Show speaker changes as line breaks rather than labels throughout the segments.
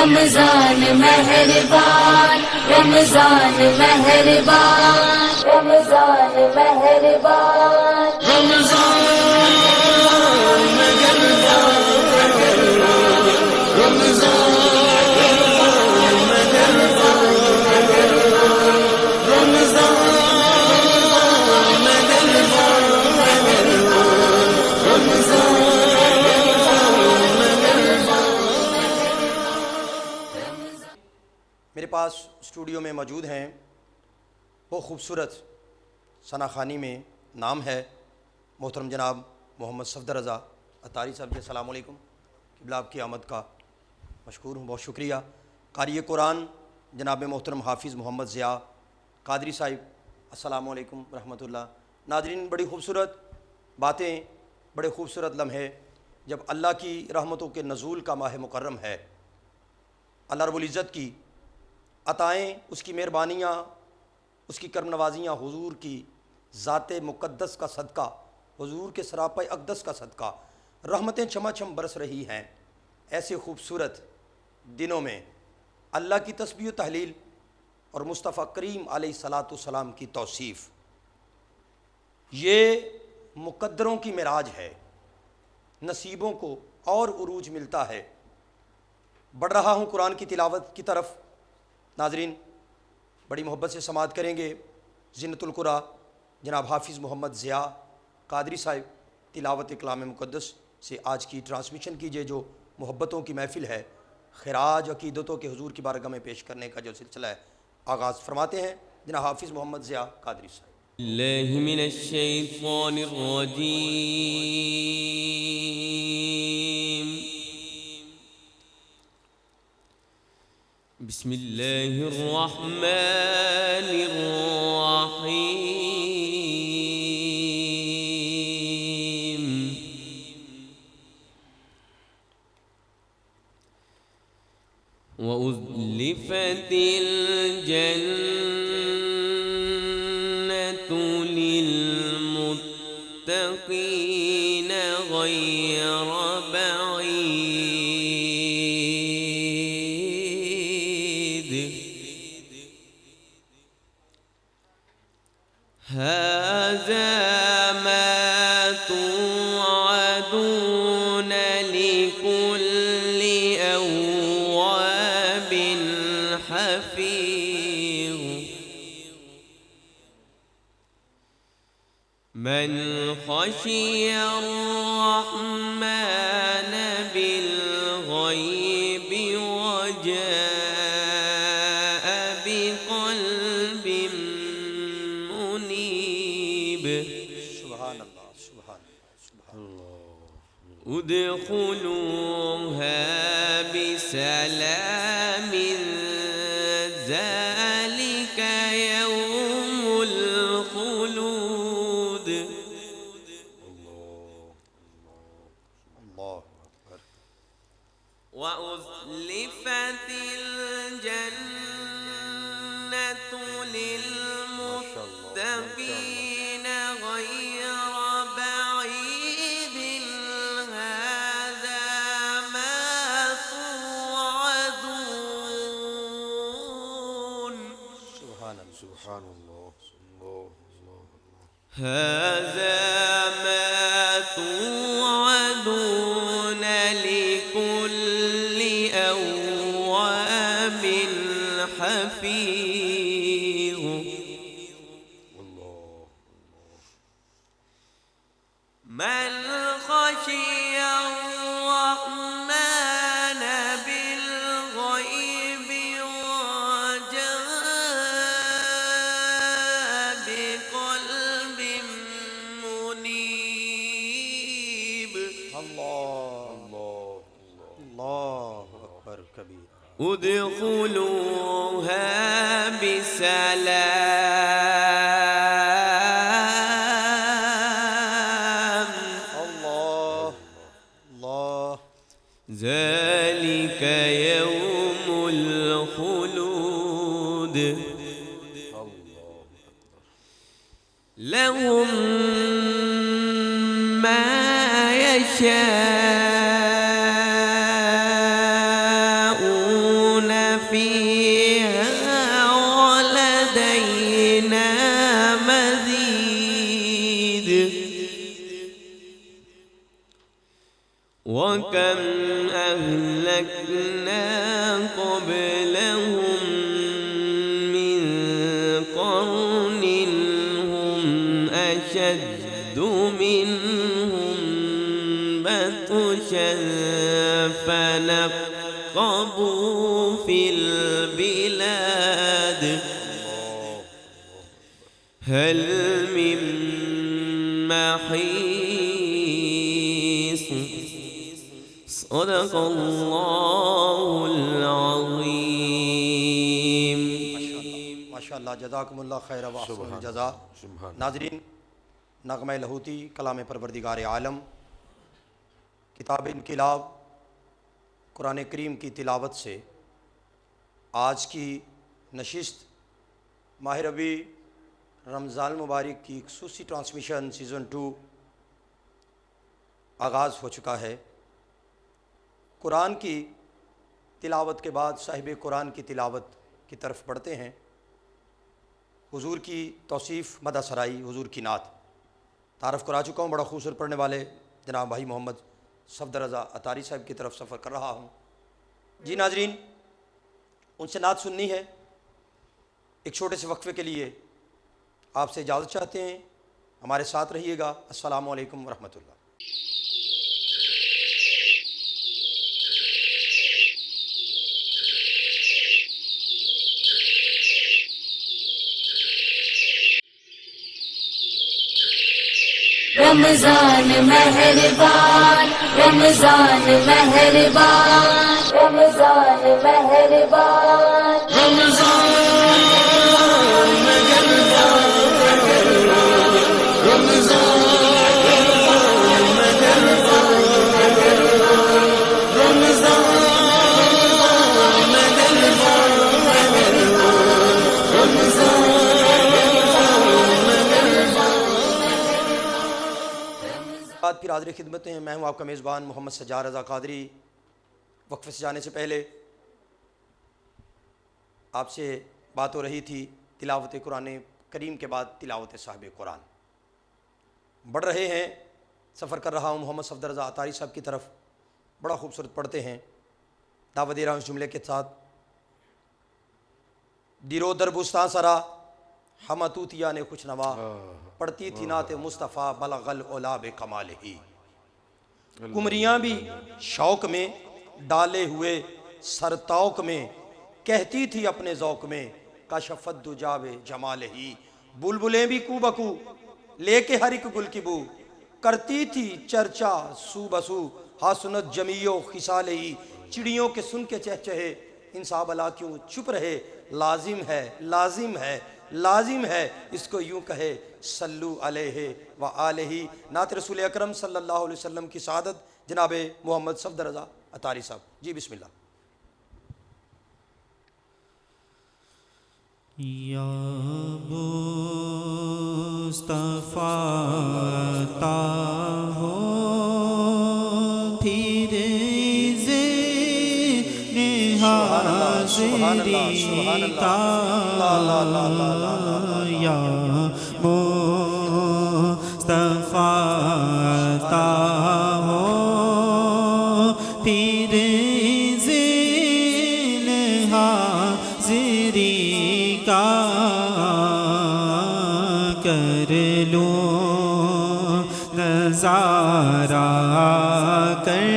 رمضان مہربان رمضان مہربان رمضان مہربان رمضان
میرے پاس اسٹوڈیو میں موجود ہیں وہ خوبصورت ثناخوانی میں نام ہے محترم جناب محمد صفدر رضا اتاری صاحب جی، السلام علیکم۔ قبلہ آپ کی آمد کا مشکور ہوں، بہت شکریہ۔ قاری قرآن جناب محترم حافظ محمد ضیاء قادری صاحب، السلام علیکم ورحمۃ اللہ۔ ناظرین، بڑی خوبصورت باتیں، بڑے خوبصورت لمحے جب اللہ کی رحمتوں کے نزول کا ماہ مکرم ہے، اللہ رب العزت کی عطائیں، اس کی مہربانیاں، اس کی کرم نوازیاں، حضور کی ذات مقدس کا صدقہ، حضور کے سراپا اقدس کا صدقہ، رحمتیں چھما چھم برس رہی ہیں۔ ایسے خوبصورت دنوں میں اللہ کی تسبیح و تحلیل اور مصطفیٰ کریم علیہ الصلاۃ والسلام کی توصیف، یہ مقدروں کی معراج ہے، نصیبوں کو اور عروج ملتا ہے۔ بڑھ رہا ہوں قرآن کی تلاوت کی طرف۔ ناظرین، بڑی محبت سے سماعت کریں گے زینت القرآ جناب حافظ محمد ضیاء قادری صاحب، تلاوت کلام مقدس سے آج کی ٹرانسمیشن کیجئے، جو محبتوں کی محفل ہے، خراج عقیدتوں کے حضور کی بارگاہ میں پیش کرنے کا جو سلسلہ ہے، آغاز فرماتے ہیں جناب حافظ محمد ضیاء قادری صاحب۔
اللہ من الشیطان الرجیم، بسم اللہ الرحمن الرحیم، وَأُزْلِفَتِ الْجَنَّةُ لِلْمُتَّقِينَ غَيْرَ بَعِيدٍ، هَذَا مَا تُوعَدُونَ لِكُلِّ أَوَّابٍ حَفِيظٍ، من خشي الرحمن بالغيب وجاء بقلب منيب،
سبحان اللہ، سبحان اللہ، سبحان اللہ۔
ادخلوها بسلام، ذلك يوم الخلود،
اللہ اکبر۔
وَأُزْلِفَتِ الْجَنَّةُ لِلْمُتَّقِينَ غَيْرَ بَعِيدٍ، هَذَا مَا تُوعَدُونَ،
سبحان اللہ، سبحان اللہ،
هذا ما توعدون لكل أواب حفيظ، من خشي الرحمن بالغيب وجاء بقلب منيب،
اللہ اللہ اکبر کبیر۔
ادخلوها بسلام،
اللہ اللہ،
ذلك يوم الخلود، لهم ما يشاءون فيها ولدينا مزيد وكم أهلكنا قبلهم من قرن هم أشد منهم بطشا فنقبوا في البلاد هل من محيص صدق الله العظيم
ماشاء اللہ جزاکم اللہ خیر و احسن الجزا۔ ناظرین، نغمہ لاہوتی کلام پروردگار عالم، کتاب انقلاب قرآن کریم کی تلاوت سے آج کی نشست ماہ ربیع رمضان مبارک کی خصوصی ٹرانسمیشن سیزن 2 آغاز ہو چکا ہے۔ قرآن کی تلاوت کے بعد صاحب قرآن کی تلاوت کی طرف بڑھتے ہیں۔ حضور کی توصیف مدح سرائی، حضور کی نعت تعارف کرا چکا ہوں، بڑا خوبصورت پڑھنے والے جناب بھائی محمد صفدر رضا اطاری صاحب کی طرف سفر کر رہا ہوں۔ جی ناظرین، ان سے نعت سننی ہے۔ ایک چھوٹے سے وقفے کے لیے آپ سے اجازت چاہتے ہیں، ہمارے ساتھ رہیے گا۔ السلام علیکم ورحمۃ اللہ۔
رمضان مہربان، رمضان مہربان، رمضان مہربان، رمضان
پھر حاضر خدمت ہیں، میں ہوں آپ کا میزبان محمد سجاد رضا قادری۔ وقفے سے جانے سے پہلے آپ سے بات ہو رہی تھی تلاوت قرآن کریم کے بعد تلاوت صاحب قرآن۔ بڑھ رہے ہیں، سفر کر رہا ہوں محمد صفدر رضا اطاری صاحب کی طرف، بڑا خوبصورت پڑھتے ہیں۔ دعوت دے رہا ہوں اس جملے کے ساتھ: دیرو در بستان سرا ہم توتیا نے خوش نوا، پڑھتی تھی نعت مصطفیٰ بلغ العلا بکمالہ۔ کمریاں بھی شوق میں ڈالے ہوئے سرتوق میں، کہتی تھی اپنے ذوق میں کشفت دجا جمالہ۔ بلبلیں بھی کو بکو لے کے ہر ایک گل کی بو، کرتی تھی چرچا سو بسو حسنت جمیع و خصالہ۔ چڑیوں کے سن کے چہچہے انصاب اللہ کیوں چھپ رہے، لازم ہے لازم ہے لازم ہے اس کو یوں کہے صلو علیہ وآلہ۔ نعت رسول اکرم صلی اللہ علیہ وسلم کی سعادت جناب محمد صفدر رضا اطاری صاحب۔ جی بسم اللہ۔
یا مصطفیٰ تا ہو پھر حاضری کا، یا مصطفیٰ تا ہو پھر ذیل حاضری کا، کر لوں نظارہ کر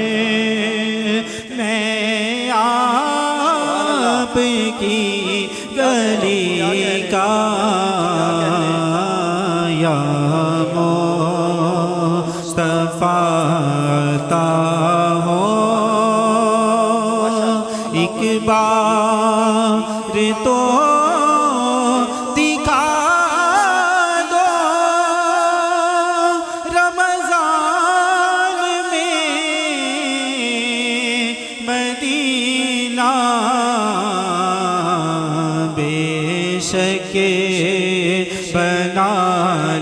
میں آپ کی گلی کا، یا مصطفیٰ تا ہو ایک بار تو دکھا دو رمضان میں مدینہ، بے شک بنا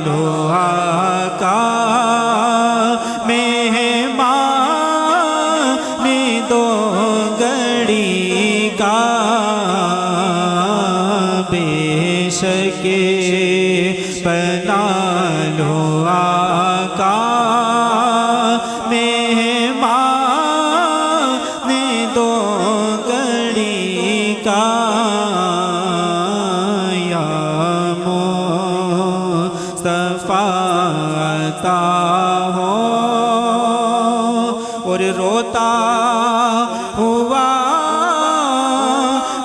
لو آقا مہمان دو گھڑی کا، بے شک بنا لو آقا مہمان دو گھڑی کا یا مصطفیٰ عطا ہو اور روتا ہوا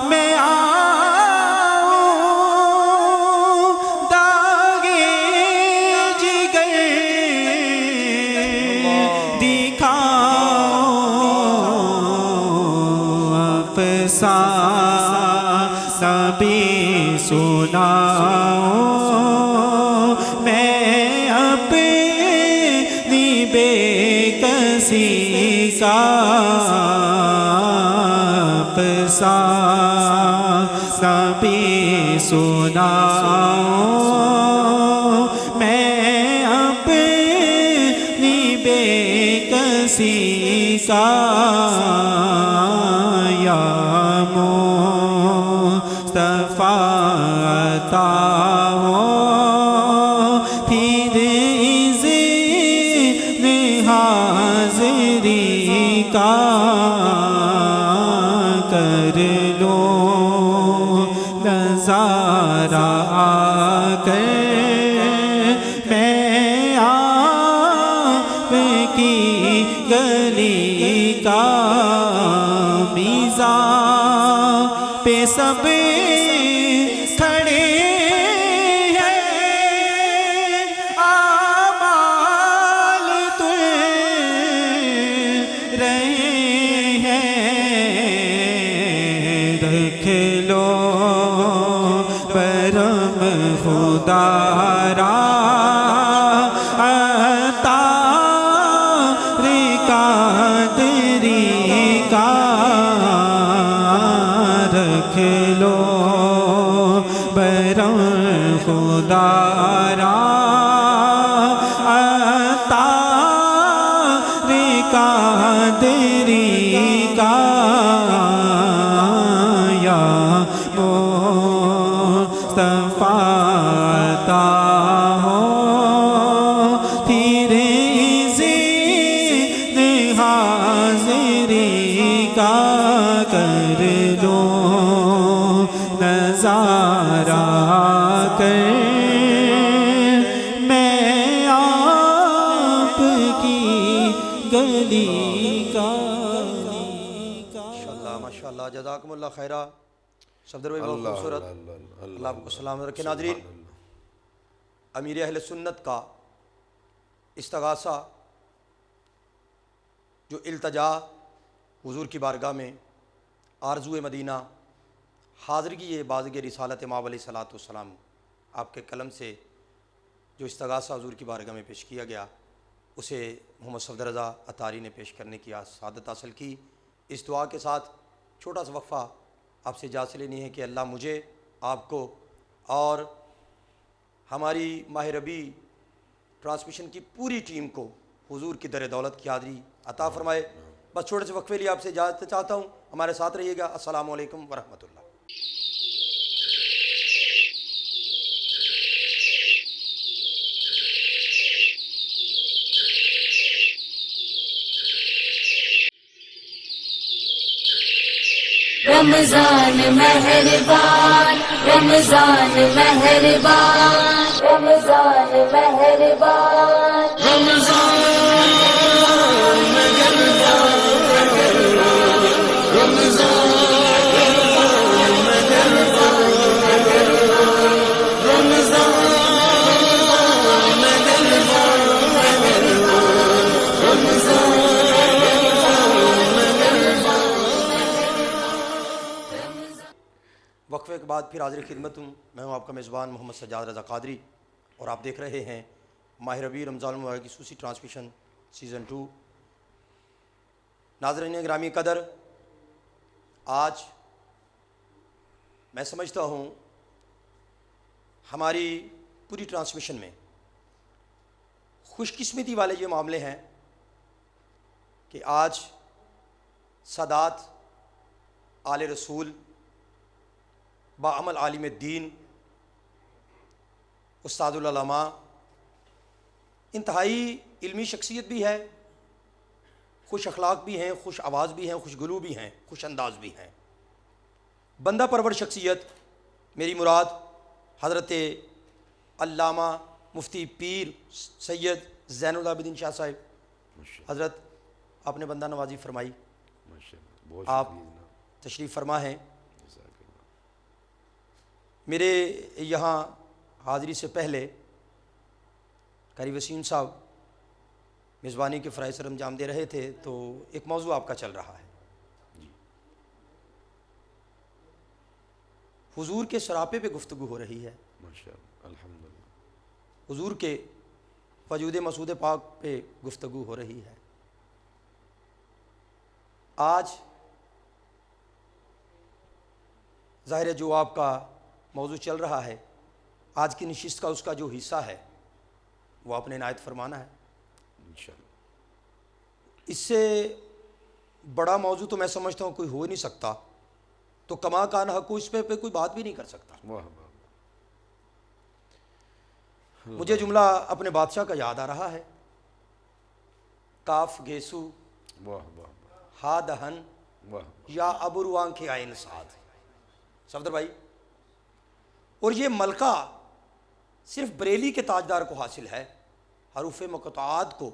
میں آؤں داغے جگر دکھاؤں افسانہ بھی سناؤں میں اپنی بے کسی کا افسانہ بھی سناؤں میں اپنی بے کسی کا یا مصطفیٰ عطا ہو پھر اذن حاضری کا کر لو نظارہ آ کر میں آپ کی گلی کا میزان پہ سب کھڑے ہیں اعمال تل رہے ہیں رکھ لو برم خدا را قادری کا رکھ لو برم خدا را قادری کا یا مصطفیٰ عطا ہو پھر اذن حاضری کا کر لو نظارہ کر میں آپ کی گلی کا
ماشاءاللہ جزاکم اللہ خیرہ صفدر بھائی بہت خوبصورت اللہ آپ کو سلام رکھے ناظرین امیر اہل سنت کا استغاثہ جو التجا حضور کی بارگاہ میں آرزو مدینہ حاضرگی یہ بازگِ رسالت مآب علیہ الصلوۃ والسلام آپ کے قلم سے جو استغاثہ حضور کی بارگاہ میں پیش کیا گیا اسے محمد صفدر رضا عطاری نے پیش کرنے کی سعادت حاصل کی۔ اس دعا کے ساتھ چھوٹا سا وقفہ آپ سے اجازت لینی ہے کہ اللہ مجھے آپ کو اور ہماری ماہ ربیع ٹرانسمیشن کی پوری ٹیم کو حضور کی در دولت کی حاضری عطا فرمائے۔ بس چھوٹے سے وقفے لیے آپ سے اجازت چاہتا ہوں، ہمارے ساتھ رہیے گا۔ السلام علیکم ورحمۃ اللہ۔
رمضان مہربان رمضان مہربان رمضان مہربان رمضان
وقفے کے بعد پھر حاضر خدمت ہوں۔ میں ہوں آپ کا میزبان محمد سجاد رضا قادری اور آپ دیکھ رہے ہیں ماہ ربیع رمضان المبارک کی خصوصی ٹرانسمیشن سیزن 2۔ ناظرین گرامی قدر، آج میں سمجھتا ہوں ہماری پوری ٹرانسمیشن میں خوش قسمتی والے یہ معاملے ہیں کہ آج سادات آل رسول باعمل عالم دین، استاد العلماء، انتہائی علمی شخصیت بھی ہے، خوش اخلاق بھی ہیں، خوش آواز بھی ہیں، خوش گلو بھی ہیں، خوش انداز بھی ہیں، بندہ پرور شخصیت۔ میری مراد حضرت علامہ مفتی پیر سید زین العابدین شاہ صاحب حضرت، آپ نے بندہ نوازی فرمائی، آپ تشریف فرما ہیں۔ میرے یہاں حاضری سے پہلے قاری وسیم صاحب میزبانی کے فرائض سر انجام دے رہے تھے، تو ایک موضوع آپ کا چل رہا ہے، حضور کے سراپے پہ گفتگو ہو رہی ہے، حضور کے وجود مسعود پاک پہ گفتگو ہو رہی ہے۔ آج ظاہر ہے جو آپ کا موضوع چل رہا ہے، آج کی نشست کا اس کا جو حصہ ہے وہ آپ نے عنایت فرمانا ہے۔ اس سے بڑا موضوع تو میں سمجھتا ہوں کوئی ہو ہی نہیں سکتا، تو کما کان حق، اس پہ کوئی بات بھی نہیں کر سکتا۔ مجھے جملہ اپنے بادشاہ کا یاد آ رہا ہے، کاف گیسو ہا دہن یا ابروان کے آئین ساتھ۔ صفدر بھائی، اور یہ ملکہ صرف بریلی کے تاجدار کو حاصل ہے، حروف مقطعات کو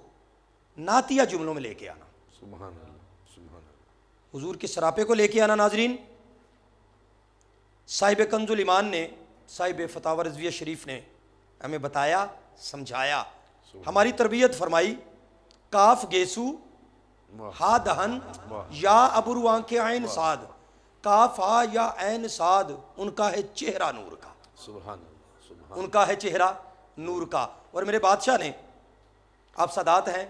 نعتیہ جملوں میں لے کے آنا،
سبحان اللہ سبحان اللہ،
حضور کے سراپے کو لے کے آنا۔ ناظرین، صاحب کنز الایمان نے، صاحب فتاوی رضویہ شریف نے ہمیں بتایا، سمجھایا، ہماری تربیت فرمائی، کاف گیسو ہا دہن یا ابروان کے عین صاد، کاف ہا یا عین صاد، ان کا ہے چہرہ نور کا،
سبحان اللہ سبحان
ان کا ہے چہرہ نور کا۔ اور میرے بادشاہ نے، آپ سادات ہیں،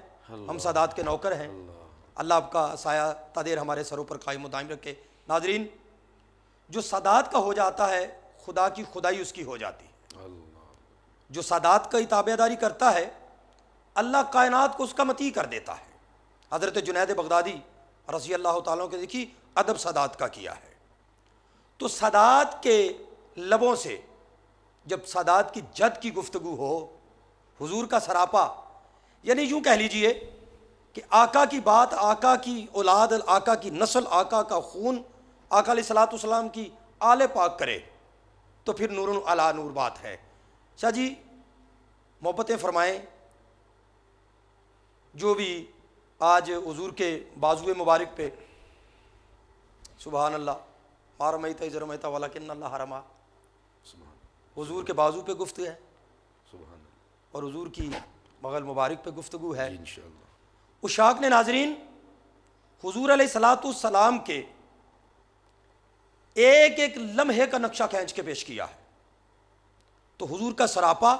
ہم سادات کے نوکر ہیں، اللہ آپ کا سایہ تدیر ہمارے سروں پر قائم و دائم رکھے۔ ناظرین، جو سادات کا ہو جاتا ہے، خدا کی خدائی اس کی ہو جاتی ہے۔ جو سادات کا تابع داری کرتا ہے، اللہ کائنات کو اس کا مطیع کر دیتا ہے۔ حضرت جنید بغدادی رضی اللہ تعالیٰ کے دیکھی ادب سادات کا کیا ہے، تو سادات کے لبوں سے جب سادات کی جد کی گفتگو ہو، حضور کا سراپا، یعنی یوں کہہ لیجئے کہ آقا کی بات، آقا کی اولاد، آقا کی نسل، آقا کا خون، آقا علیہ الصلوۃ والسلام کی آل پاک کرے، تو پھر نور علی نور بات ہے۔ شاہ جی محبتیں فرمائیں، جو بھی آج حضور کے بازو مبارک پہ، سبحان اللہ، ما رمیت اذ رمیت ولکن اللہ رمی، حضور کے بازو پہ گفتگو ہے،
سبحان اللہ،
اور حضور کی بغل مبارک پہ گفتگو ہے۔
انشاءاللہ
اشاق نے ناظرین حضور علیہ الصلوۃ والسلام کے ایک ایک لمحے کا نقشہ کھینچ کے پیش کیا ہے، تو حضور کا سراپا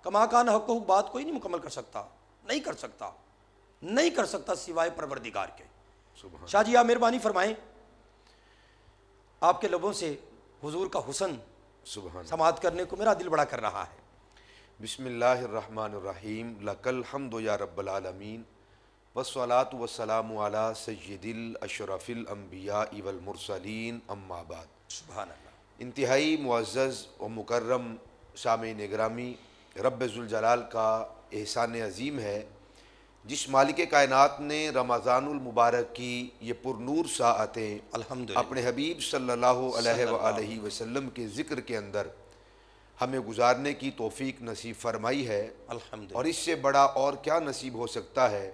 کما کان حق و بات کوئی نہیں مکمل کر سکتا، نہیں کر سکتا، نہیں کر سکتا سوائے پروردگار کے۔ شاہ جی آپ مہربانی فرمائیں، آپ کے لبوں سے حضور کا حسن
سبحان
سماعت کرنے کو میرا دل بڑا کر رہا ہے۔
بسم اللہ الرحمن الرحیم، لک الحمد یا رب العالمین، والصلاۃ والسلام علی سید الاشرف الانبیاء والمرسلین، اما بعد۔
سبحان اللہ۔
انتہائی معزز و مکرم سامعین گرامی، رب ذوالجلال کا احسان عظیم ہے، جس مالک کائنات نے رمضان المبارک کی یہ پرنور ساعتیں
الحمدللہ
اپنے حبیب صلی اللہ علیہ وآلہ وسلم کے ذکر کے اندر ہمیں گزارنے کی توفیق نصیب فرمائی ہے،
الحمدللہ،
اور اس سے بڑا اور کیا نصیب ہو سکتا ہے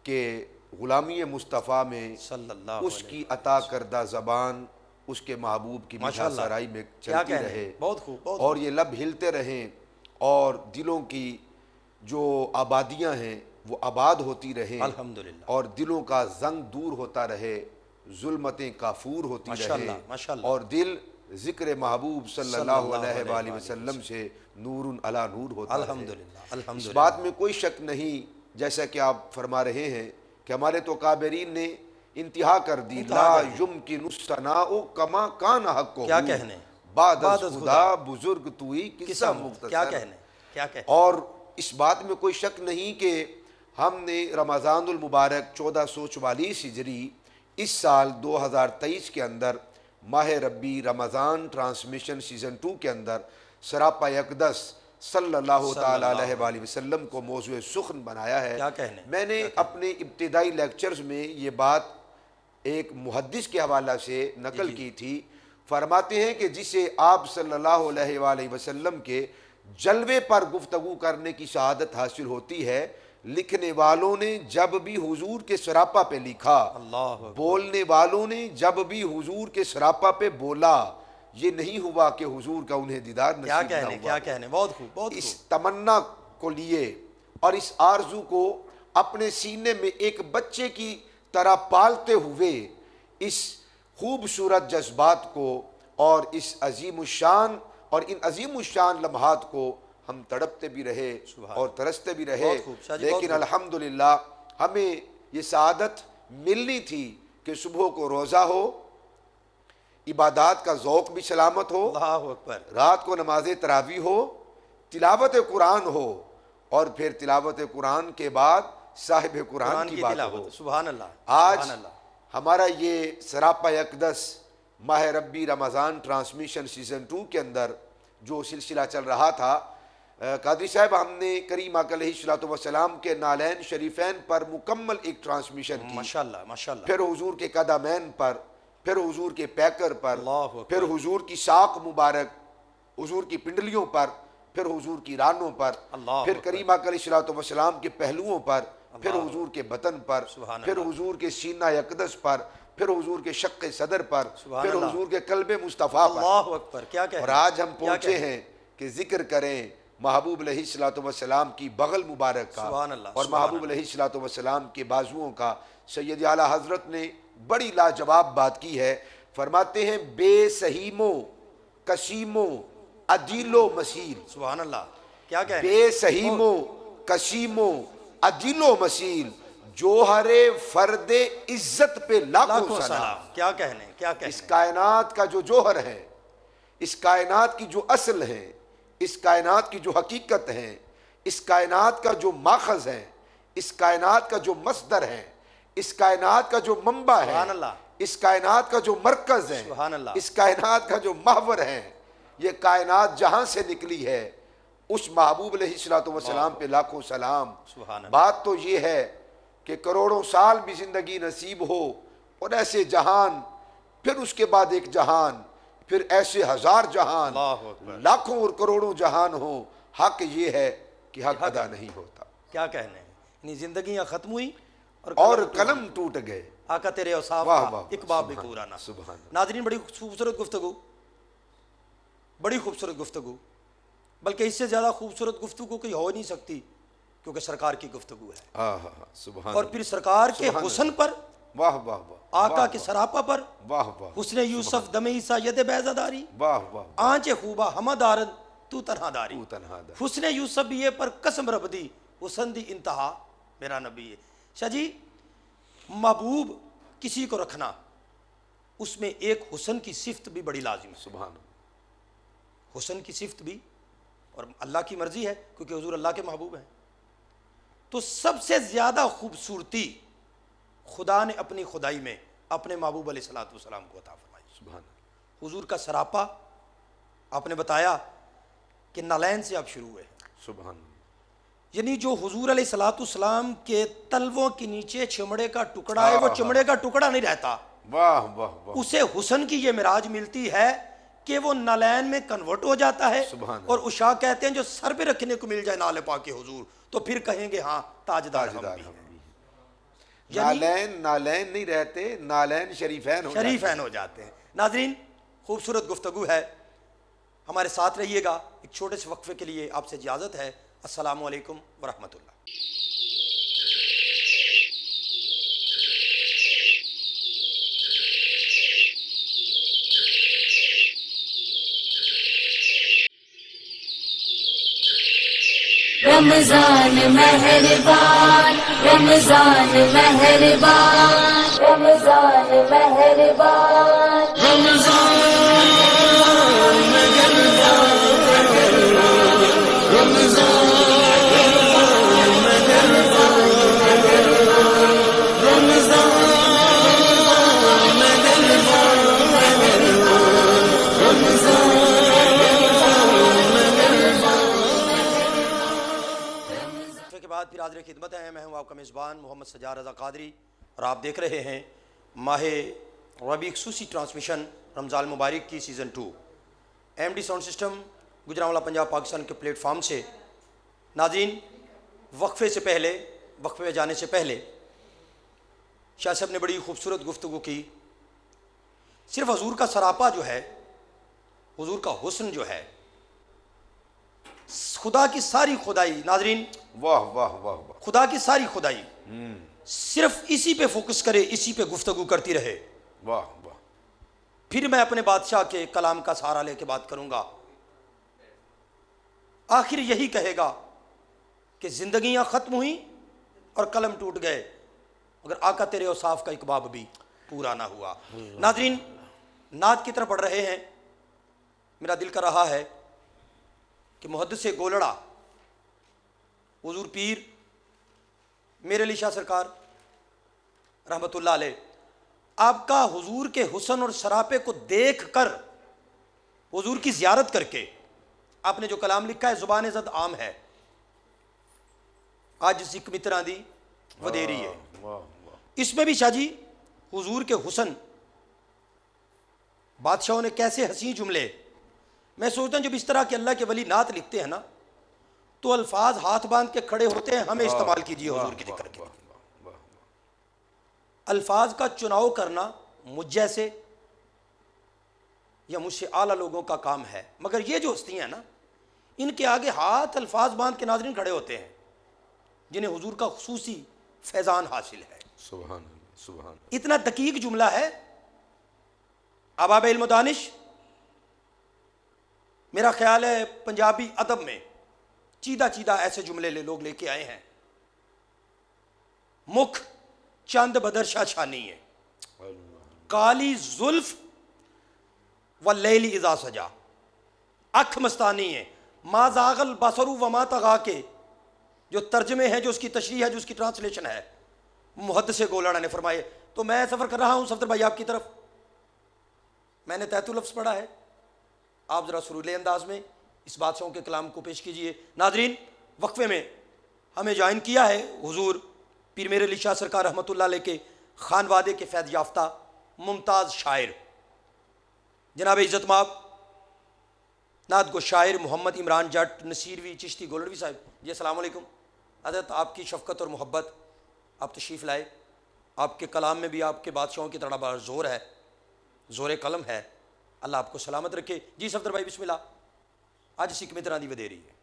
کہ غلامی مصطفیٰ میں
صلی اللہ
اس کی عطا کردہ زبان اس کے محبوب کی
ماشاء
میٹھا
اللہ،
سرائی میں
کیا
چلتی
کہنے،
رہے،
بہت خوب، بہت
اور یہ لب ہلتے رہیں، اور دلوں کی جو آبادیاں ہیں وہ آباد ہوتی رہیں،
الحمدللہ،
اور دلوں کا زنگ دور ہوتا رہے، ظلمتیں کافور ہوتی
ماشاء
رہیں،
اللہ، ماشاء اللہ،
اور دل ذکر محبوب صلی اللہ علیہ وآلہ وسلم سے نور علی نور ہوتا رہے۔
الحمدللہ،
اس
الحمدللہ،
بات میں کوئی شک نہیں، جیسا کہ آپ فرما رہے ہیں کہ ہمارے تو کابرین نے انتہا کر دی، لا یمکن الثناء کما کان حقہ،
کیا کہنے،
بعد از خدا بزرگ توئی قصہ مختصر،
کیا کہنے، کیا کہنے۔
اور اس بات میں کوئی شک نہیں کہ ہم نے رمضان المبارک 1444 ہجری اس سال 2023 کے اندر ماہ ربی رمضان ٹرانسمیشن سیزن 2 کے اندر سراپا اقدس صلی اللہ تعالی علیہ وآلہ وسلم کو موضوع سخن بنایا ہے.
کیا کہنے
میں نے اپنے ابتدائی لیکچرز میں یہ بات ایک محدث کے حوالہ سے نقل کی تھی. فرماتے ہیں کہ جسے آپ صلی اللہ علیہ وآلہ وسلم کے جلوے پر گفتگو کرنے کی شہادت حاصل ہوتی ہے، لکھنے والوں نے جب بھی حضور کے سراپا پہ لکھا،
اللہ
بولنے والوں نے جب بھی حضور کے سراپا پہ بولا، یہ نہیں ہوا کہ حضور کا انہیں دیدار نصیب نہ ہوا.
کیا کہنے، بہت خوب بہت
اس
خوب.
تمنا کو لیے اور اس آرزو کو اپنے سینے میں ایک بچے کی طرح پالتے ہوئے اس خوبصورت جذبات کو اور اس عظیم الشان اور ان عظیم الشان لمحات کو ہم تڑپتے بھی رہے اور ترستے بھی رہے.
بہت خوب شاہ جی، بہت
لیکن
خوب.
الحمدللہ ہمیں یہ سعادت ملنی تھی کہ صبح کو روزہ ہو، عبادات کا ذوق بھی سلامت ہو،
اللہ اکبر.
رات کو نماز تراویح ہو، تلاوت قرآن ہو، اور پھر تلاوت قرآن کے بعد صاحب قرآن کی بات ہو.
تلاوت. سبحان اللہ.
آج
سبحان اللہ.
ہمارا یہ سراپا اقدس ماہ ربی رمضان ٹرانسمیشن سیزن 2 کے اندر جو سلسلہ چل رہا تھا، قادری صاحب ہم نے کریم آقا علیہ الصلوۃ والسلام کے نالین شریفین پر مکمل ایک ٹرانسمیشن کی.
ماشاءاللہ ماشاءاللہ.
پھر حضور کے قدمین پر، پھر حضور کے پیکر پر،
اللہ اکبر.
پھر حضور کی ساق مبارک، حضور کی پنڈلیوں پر، پھر حضور کی رانوں پر،
اللہ
پھر
اکبر.
کریم آقا علیہ الصلوۃ والسلام کے پہلوؤں پر، پھر حضور کے بطن پر،
سبحان
پھر
اللہ.
حضور کے سینہ اقدس پر، پھر حضور کے شق صدر پر،
سبحان
پھر
اللہ.
حضور کے قلب مصطفیٰ پر.
اللہ اکبر. کیا کہنے.
اور آج ہم پہنچے ہیں کہ ذکر کریں محبوب علیہ الصلوۃ والسلام کی بغل مبارک کا
سبحان اللہ.
اور
سبحان
محبوب علیہ الصلوۃ والسلام کے بازوؤں کا. سید اعلیٰ حضرت نے بڑی لاجواب بات کی ہے. فرماتے ہیں بے سہیمو کسیمو عدیل و مسیل.
سبحان اللہ. کیا کہنے.
بے سہیمو کسیمو عدیل و مسیل، جوہر فرد عزت پہ لاکھوں سلام.
کیا کہنے. کیا کہنے.
اس کائنات کا جو جوہر ہے، اس کائنات کی جو اصل ہے، اس کائنات کی جو حقیقت ہے، اس کائنات کا جو ماخذ ہے، اس کائنات کا جو مصدر ہے، اس کائنات کا جو منبع ہے،
سبحان اللہ.
اس کائنات کا جو مرکز ہے،
سبحان اللہ.
اس کائنات کا جو محور ہے، یہ کائنات جہاں سے نکلی ہے، اس محبوب علیہ الصلوۃ والسلام پہ لاکھوں سلام.
سبحان اللہ.
بات تو یہ ہے کہ کروڑوں سال بھی زندگی نصیب ہو اور ایسے جہان، پھر اس کے بعد ایک جہان، پھر ایسے ہزار جہان،
اللہ اکبر.
لاکھوں اور کروڑوں جہان ہو. حق یہ ہے کہ حق ادا نہیں ہوتا
کیا کہنے. یعنی زندگیاں ختم ہوئی
اور قلم ٹوٹ گئے.
آقا تیرے اوصاف
واہ
کا
واہ،
ایک باب بھی
سبحان
پورا نہ.
سبحان اللہ.
ناظرین بڑی خوبصورت گفتگو، بڑی خوبصورت گفتگو، بلکہ اس سے زیادہ خوبصورت گفتگو کوئی ہو نہیں سکتی، کیونکہ سرکار کی گفتگو ہے.
سبحان
اور پھر سرکار کے
سبحان
حسن پر،
واہ واہ واہ،
آقا کے سراپا پر،
واہ واہ
حسن یوسف دم عیسیٰ ید بیضہ داری،
واہ واہ،
آنچ خوبہ ہمہ دارن تو تنہا داری.
تو تنہا داری.
حسن یوسف بھی یہ پر قسم رب دی، حسن دی انتہا میرا نبی ہے. شاہ جی، محبوب کسی کو رکھنا، اس میں ایک حسن کی صفت بھی بڑی لازم ہے.
سبحان اللہ.
حسن کی صفت بھی، اور اللہ کی مرضی ہے کیونکہ حضور اللہ کے محبوب ہیں. تو سب سے زیادہ خوبصورتی خدا نے اپنی خدائی میں اپنے محبوب علیہ الصلوۃ والسلام کو عطا فرمائی.
سبحان اللہ.
حضور کا سراپا آپ نے بتایا کہ نالین سے آپ شروع ہوئے،
سبحان اللہ.
یعنی جو حضور علیہ الصلوۃ والسلام کے تلووں کے نیچے چمڑے کا ٹکڑا ہے، وہ چمڑے کا ٹکڑا نہیں رہتا،
واہ واہ واہ.
اسے حسن کی یہ معراج ملتی ہے کہ وہ نالین میں کنورٹ ہو جاتا ہے.
سبحان
اور عشاق کہتے ہیں جو سر پہ رکھنے کو مل جائے نال پاک کے حضور تو پھر کہیں گے ہاں تاجدار ہم
تاجدار
بھی
ہم
ہیں.
بھی ہیں.
یعنی
نالین نہیں رہتے، نالین شریفین ہو
شریفین ہو جاتے ہیں. ناظرین، خوبصورت گفتگو ہے، ہمارے ساتھ رہیے گا. ایک چھوٹے سے وقفے کے لیے آپ سے اجازت ہے. السلام علیکم ورحمۃ اللہ.
رمضان مہربان، رمضان مہربان، رمضان مہربان، رمضان
حاضر خدمت ہیں. میں ہوں آپ کا میزبان محمد سجاد رضا قادری اور آپ دیکھ رہے ہیں ماہ ربیع خصوصی ٹرانسمیشن رمضان مبارک کی season 2 M D sound system Gujranwala Punjab Pakistan کے پلیٹ فارم سے. ناظرین، وقفے میں جانے سے پہلے شاہ صاحب نے بڑی خوبصورت گفتگو کی. صرف حضور کا سراپا جو ہے، حضور کا حسن جو ہے، خدا کی ساری خدائی، ناظرین
واہ واہ واہ واہ،
خدا کی ساری خدائی صرف اسی پہ فوکس کرے، اسی پہ گفتگو کرتی رہے.
واہ واہ.
پھر میں اپنے بادشاہ کے کلام کا سہارا لے کے بات کروں گا. آخر یہی کہے گا کہ زندگیاں ختم ہوئیں اور قلم ٹوٹ گئے مگر آقا تیرے اوصاف کا ایک باب بھی پورا نہ ہوا. ناظرین، نعت کی طرف پڑھ رہے ہیں. میرا دل کر رہا ہے کہ محدث گولڑا حضور پیر میر علی شاہ سرکار رحمۃ اللہ علیہ، آپ کا حضور کے حسن اور سراپے کو دیکھ کر، حضور کی زیارت کر کے آپ نے جو کلام لکھا ہے زبان زد عام ہے. آج سکھ متران دی ودیری ہے. اس میں بھی شاہ جی حضور کے حسن، بادشاہوں نے کیسے حسین جملے. میں سوچتا ہوں جب اس طرح کے اللہ کے ولی نعت لکھتے ہیں نا تو الفاظ ہاتھ باندھ کے کھڑے ہوتے ہیں. ہمیں استعمال کیجیے حضور کے ذکر کے. الفاظ کا چناؤ کرنا مجھ جیسے یا مجھ سے اعلیٰ لوگوں کا کام ہے، مگر یہ جو ہستیاں ہیں نا، ان کے آگے ہاتھ الفاظ باندھ کے ناظرین کھڑے ہوتے ہیں جنہیں حضور کا خصوصی فیضان حاصل ہے.
سبحان اللہ سبحان اللہ.
اتنا دقیق جملہ ہے. اباب علم و دانش، میرا خیال ہے پنجابی ادب میں چیدہ ایسے جملے لوگ لے کے آئے ہیں. مکھ چند بدرشا چھانی ہے، کالی زلف و لیلی اذا سجا، اکھ مستانی ہے، ما زاغ البصر وما طغا کے جو ترجمے ہیں، جو اس کی تشریح ہے، جو اس کی ٹرانسلیشن ہے، محدث گولڑا نے فرمائے. تو میں سفر کر رہا ہوں صفدر بھائی آپ کی طرف. میں نے تحت لفظ پڑھا ہے، آپ ذرا سریلے انداز میں اس بادشاہوں کے کلام کو پیش کیجئے. ناظرین، وقفے میں ہمیں جوائن کیا ہے حضور پیر میر علی شاہ سرکار رحمۃ اللہ علیہ کے خانوادے کے فیض یافتہ ممتاز شاعر جناب عزت مآب نعت گو شاعر محمد عمران جٹ نصیروی چشتی گولڑوی صاحب. جی السلام علیکم. حضرت آپ کی شفقت اور محبت، آپ تشریف لائے. آپ کے کلام میں بھی آپ کے بادشاہوں کی طرح بڑا زور ہے، زور قلم ہے. اللہ آپ کو سلامت رکھے. جی صفدر بھائی بسم اللہ. آج سکھ میں ترانی ودیری ہے.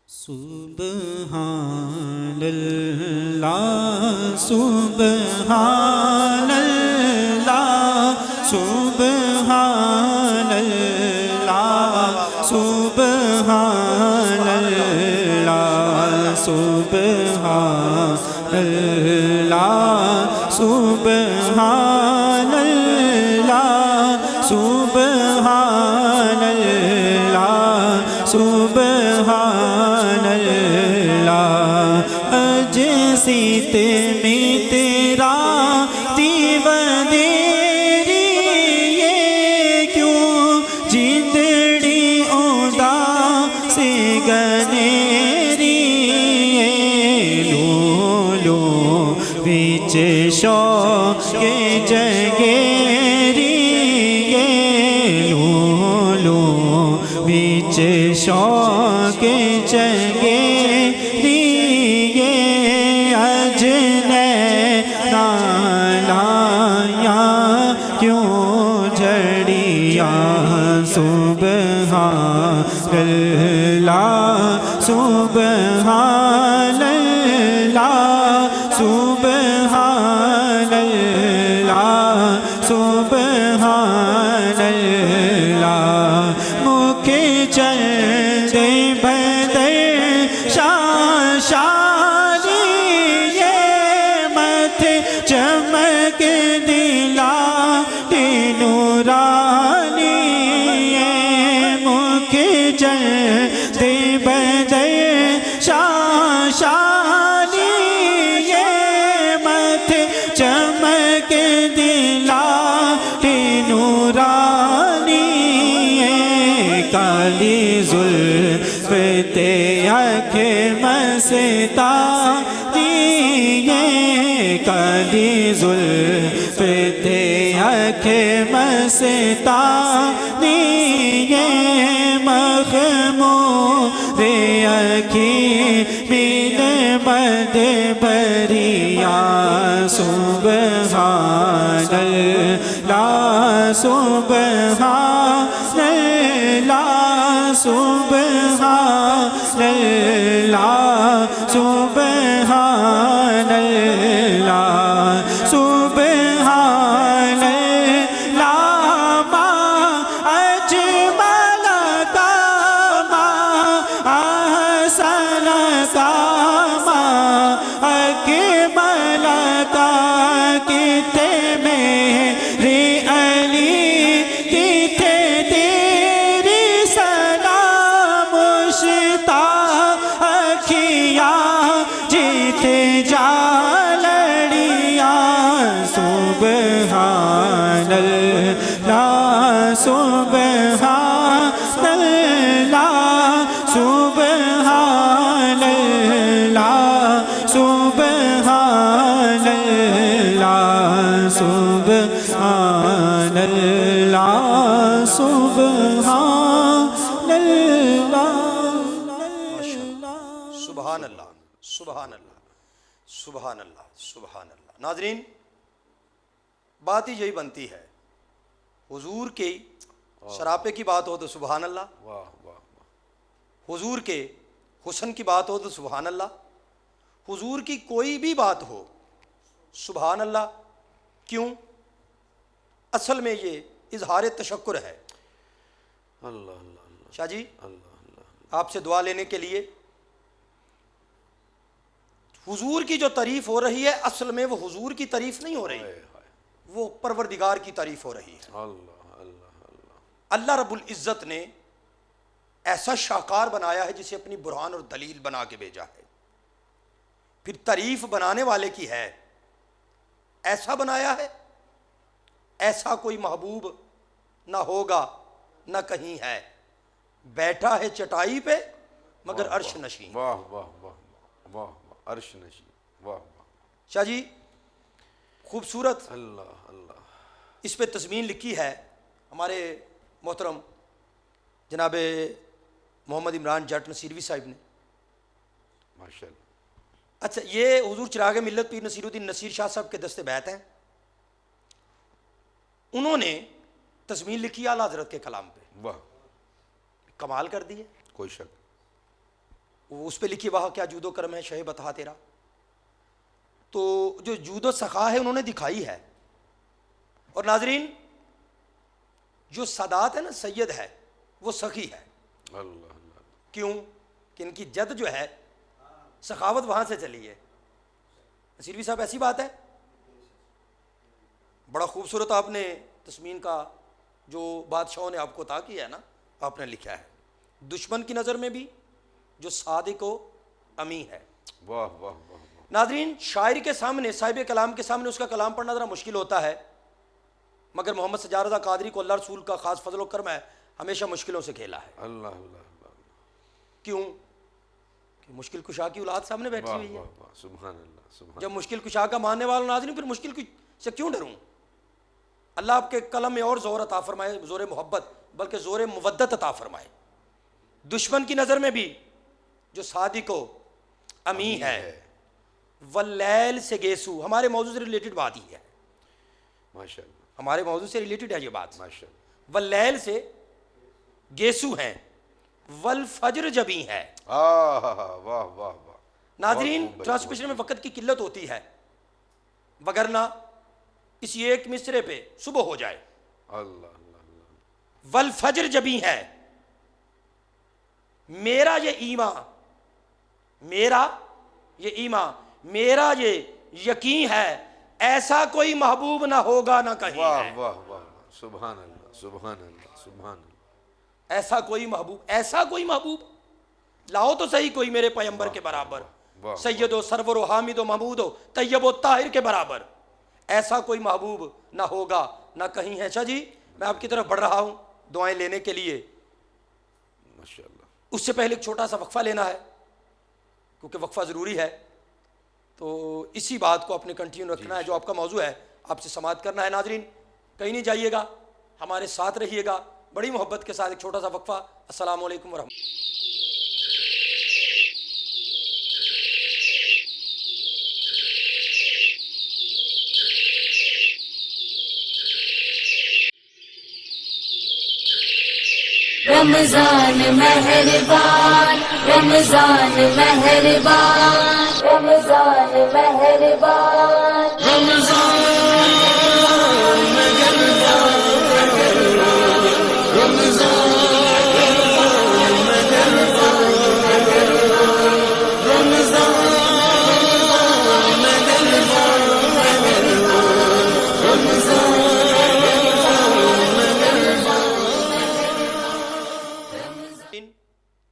سبحان اللہ سبحان اللہ سبحان اللہ سبحان اللہ سبحان اللہ سبحان اللہ سبحان اللہ سبحان اللہ. اجسیت میں تیرا دیوادیری یہ کیوں جندڑی اوندا سے گنیری لو لو وچ شوق کے جگیری لو لو وچ شوق کے جگیری کیوں جھڑیا سبحان اللہ سبحان اللہ سبحان اللہ سبحان اللہ. مکھ چند بدر شاشانی یہ مت چمک دلا نورانی مکھ چند بدر شاشانی یہ مت چمک دلا نورانی کالی زلف تے آنکھ مسے کالی زلف تھے آنکھیں مستانی مخمور اکھی بن مد بریا سبحان اللہ سبحان اللہ سبحان اللہ سبحان اللہ سبحان اللہ ما اجمل کا ما احسن کا ما اکمل کا کتے میرے علی کتے تیری سلام مشتاق اکھیاں جیتے جا لڑیاں سبحان اللہ سبحان اللہ سبحان اللہ سبحان اللہ سبحان اللہ سبحان اللہ
سبحان اللہ سبحان اللہ سبحان اللہ سبحان اللہ۔ ناظرین، بات ہی یہی بنتی ہے، حضور کے سراپے کی بات ہو تو سبحان اللہ،
واہ واہ واہ،
حضور کے حسن کی بات ہو تو سبحان اللہ، حضور کی کوئی بھی بات ہو سبحان اللہ۔ کیوں؟ اصل میں یہ اظہار تشکر ہے۔
اللہ اللہ اللہ
شاہ جی،
اللہ اللہ،
آپ سے دعا لینے کے لیے، حضور کی جو تعریف ہو رہی ہے اصل میں وہ حضور کی تعریف نہیں ہو رہی، وہ پروردگار کی تعریف ہو رہی ہے۔
اللہ اللہ اللہ،
اللہ رب العزت نے ایسا شاہکار بنایا ہے جسے اپنی برہان اور دلیل بنا کے بھیجا ہے، پھر تعریف بنانے والے کی ہے، ایسا بنایا ہے ایسا کوئی محبوب نہ ہوگا نہ کہیں ہے، بیٹھا ہے چٹائی پہ مگر عرش نشین۔
واہ واہ واہ واہ واہ، عرش نشین، واہ واہ،
شاہ جی خوبصورت
اللہ اللہ،
اس پہ تضمین لکھی ہے ہمارے محترم جناب محمد عمران جٹ نصیروی صاحب نے۔
ماشاء اللہ،
اچھا، یہ حضور چراغ ملت پیر نصیر الدین نصیر شاہ صاحب کے دست بیعت ہیں، انہوں نے تضمین لکھی اعلیٰ حضرت کے کلام پہ،
واہ،
کمال کر دی ہے۔
کوئی شک،
اس پہ لکھی وہاں کیا جود و کرم ہے شہ بتا تیرا، تو جو جود و سخا ہے انہوں نے دکھائی ہے۔ اور ناظرین، جو سادات ہے نا، سید ہے وہ سخی ہے۔
اللہ اللہ،
کیوں؟ کہ ان کی جد جو ہے سخاوت وہاں سے چلی ہے۔ نصیروی صاحب ایسی بات ہے، بڑا خوبصورت آپ نے تسمین کا جو بادشاہوں نے آپ کو عطا کیا ہے نا، آپ نے لکھا ہے دشمن کی نظر میں بھی جو صادق و امی ہے۔
واہ واہ واہ،
ناظرین، شاعر کے سامنے، صاحب کلام کے سامنے اس کا کلام پڑھنا ذرا مشکل ہوتا ہے، مگر محمد سجاد رضا قادری کو اللہ رسول کا خاص فضل و کرم ہے، ہمیشہ مشکلوں سے کھیلا ہے۔
اللہ اللہ اللہ،
کیوں؟ کہ مشکل کشا کی اولاد سامنے بیٹھی
واہ
ہوئی ہے۔
واہ واہ، سبحان اللہ سبحان،
جب مشکل کشا کا ماننے والا ناظرین، پھر مشکل سے کیوں ڈروں؟ اللہ آپ کے قلم میں اور زور عطا فرمائے، زور محبت بلکہ زور مودت عطا فرمائے۔ دشمن کی نظر میں بھی جو صادق و امی ہے، واللیل سے گیسو، ہمارے موضوع سے ریلیٹڈ بات ہی ہے،
ماشاء اللہ
ہمارے موضوع سے ریلیٹڈ ہے یہ بات۔
ماشاء اللہ،
واللیل سے گیسو ہیں، والفجر جبی ہے۔
واہ واہ واہ،
ناظرین، ٹرانسمیشن میں وقت کی قلت ہوتی ہے، وگرنہ اسی ایک مصرے پہ صبح ہو جائے۔
اللہ اللہ اللہ،
والفجر جبی ہے، میرا یہ ایمان، میرا یہ ایمان، میرا یہ یقین ہے، ایسا کوئی محبوب نہ ہوگا نہ کہیں
واہ
ہے۔
واہ واہ، سبحان اللہ سبحان اللہ سبحان اللہ،
ایسا کوئی محبوب، ایسا کوئی محبوب لاؤ تو صحیح کوئی میرے پیغمبر کے برابر،
واہ،
سید و سرور و حامد و محمود و طیب و طاہر کے برابر، ایسا کوئی محبوب نہ ہوگا نہ کہیں ہے۔ اچھا جی، میں آپ کی طرف بڑھ رہا ہوں دعائیں لینے کے لیے،
ماشاء اللہ،
اس سے پہلے ایک چھوٹا سا وقفہ لینا ہے۔ کیونکہ وقفہ ضروری ہے، تو اسی بات کو اپنے کنٹینیو رکھنا ہے جو آپ کا موضوع ہے، آپ سے سماعت کرنا ہے۔ ناظرین کہیں نہیں جائیے گا، ہمارے ساتھ رہیے گا، بڑی محبت کے ساتھ ایک چھوٹا سا وقفہ۔ السلام علیکم ورحمۃ اللہ۔
رمضان مہربان، رمضان مہربان، رمضان مہربان، رمضان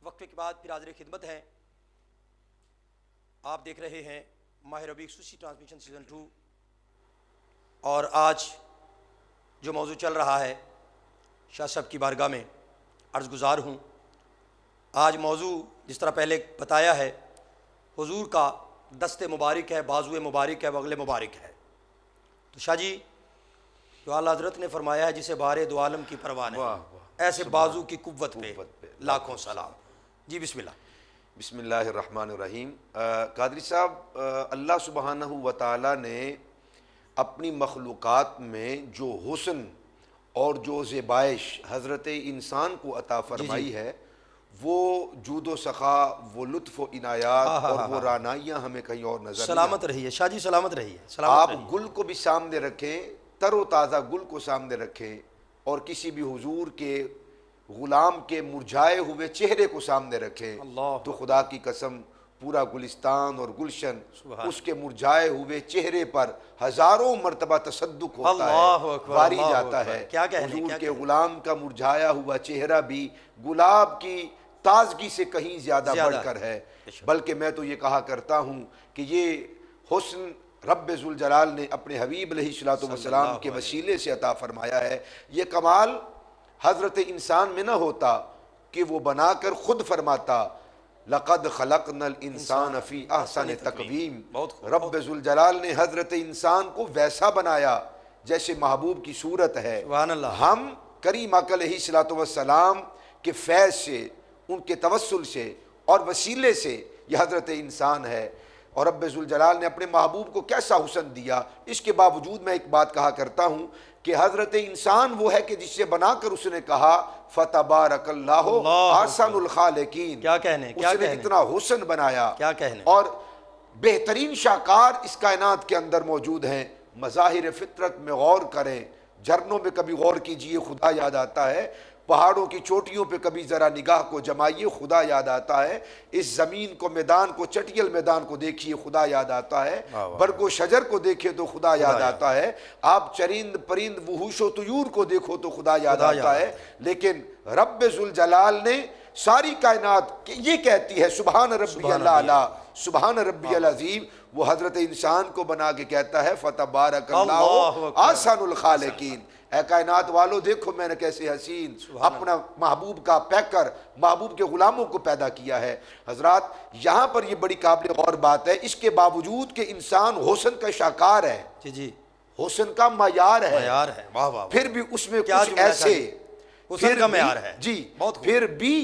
وقفے کے بعد پھر حاضر خدمت ہیں۔ آپ دیکھ رہے ہیں ماہ ربیع خصوصی ٹرانسمیشن سیزن 2، اور آج جو موضوع چل رہا ہے شاہ صاحب کی بارگاہ میں عرض گزار ہوں۔ آج موضوع جس طرح پہلے بتایا ہے، حضور کا دست مبارک ہے، بازو مبارک ہے، بغل مبارک ہے۔ تو شاہ جی جو اعلیٰ حضرت نے فرمایا ہے، جسے بارے دو عالم کی پرواہ نہیں، ایسے بازو کی قوت پہ لاکھوں سلام۔ جی بسم اللہ۔
بسم اللہ الرحمن الرحیم۔ قادری صاحب، اللہ سبحانہ و تعالیٰ نے اپنی مخلوقات میں جو حسن اور جو زیبائش حضرت انسان کو عطا فرمائی ہے، وہ جود و سخا، وہ لطف و عنایات اور وہ رعنائیاں ہمیں کہیں اور نظر نہیں۔
سلامت رہیے شاہ جی، سلامت رہیے۔
آپ گل کو بھی سامنے رکھیں، تر و تازہ گل کو سامنے رکھیں، اور کسی بھی حضور کے غلام کے مرجھائے ہوئے چہرے کو سامنے رکھیں، تو خدا کی قسم پورا گلستان اور گلشن اس کے مرجھائے ہوئے چہرے پر ہزاروں مرتبہ تصدق ہوتا ہے، واری جاتا ہے۔ حضور کے غلام کا مرجھایا ہوا چہرہ بھی گلاب کی تازگی سے کہیں زیادہ بڑھ کر ہے۔ بلکہ میں تو یہ کہا کرتا ہوں کہ یہ حسن رب ذوالجلال نے اپنے حبیب علیہ السلام کے وسیلے سے عطا فرمایا ہے۔ یہ کمال حضرت انسان میں نہ ہوتا کہ وہ بنا کر خود فرماتا لَقَدْ خَلَقْنَا الْإِنسَانَ فِي أَحْسَنِ تَقْوِيمٍ۔ رب ذوالجلال نے حضرت انسان کو ویسا بنایا جیسے محبوب کی صورت ہے۔ ہم کریم آقا علیہ السلام کے فیض سے، ان کے توسل سے اور وسیلے سے یہ حضرت انسان ہے۔ اور رب ذوالجلال نے اپنے محبوب کو کیسا حسن دیا۔ اس کے باوجود میں ایک بات کہا کرتا ہوں کہ حضرت انسان وہ ہے کہ جس سے بنا کر اس نے کہا فَتَبَارَكَ اللَّهُ أَحْسَنُ الْخَالِقِينَ۔
کیا کہنے،
اس نے اتنا حسن بنایا،
کیا کہنے،
اور بہترین شاہکار اس کائنات کے اندر موجود ہیں۔ مظاہر فطرت میں غور کریں، جھرنوں میں کبھی غور کیجئے، خدا یاد آتا ہے۔ پہاڑوں کی چوٹیوں پہ کبھی ذرا نگاہ کو جمائیے، خدا یاد آتا ہے۔ اس زمین کو، میدان کو، چٹیل میدان کو دیکھیے، خدا یاد آتا ہے۔ برگ و شجر کو دیکھے تو خدا یاد آتا ہے۔ آپ چرند پرند وحوش و طیور کو دیکھو تو خدا یاد آتا ہے۔ لیکن رب ذوالجلال نے ساری کائنات یہ کہتی ہے سبحان ربی الاعلیٰ، سبحان ربی العظیم۔ وہ حضرت انسان کو بنا کے کہتا ہے فتبارک اللہ احسن الخالقین۔ اے کائنات والو دیکھو میں نے کیسے حسین اپنا محبوب کا پیکر، محبوب کے غلاموں کو پیدا کیا ہے۔ حضرات یہاں پر یہ بڑی قابل غور بات ہے، اس کے باوجود کہ انسان حسن کا شاہکار ہے،
جی
حسن کا معیار ہے،
واہ واہ،
پھر بھی اس میں کچھ ایسے
حسن کا معیار ہے
جی، پھر بھی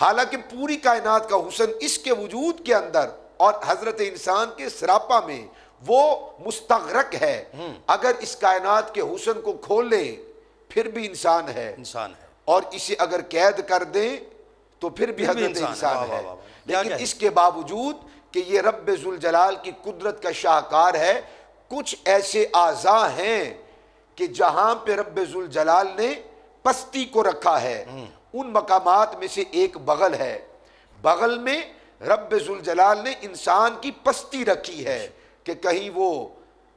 حالانکہ پوری کائنات کا حسن اس کے وجود کے اندر اور حضرت انسان کے سراپا میں وہ مستغرق ہے۔ اگر اس کائنات کے حسن کو کھول لیں پھر بھی انسان ہے، اور اسے اگر قید کر دیں تو پھر بھی حضرت انسان ہے۔ لیکن اس کے باوجود کہ یہ رب ذوالجلال کی قدرت کا شاہکار ہے، کچھ ایسے اعضاء ہیں کہ جہاں پہ رب ذوالجلال نے پستی کو رکھا ہے۔ ان مقامات میں سے ایک بغل ہے۔ بغل میں رب ذوالجلال نے انسان کی پستی رکھی ہے کہ کہیں وہ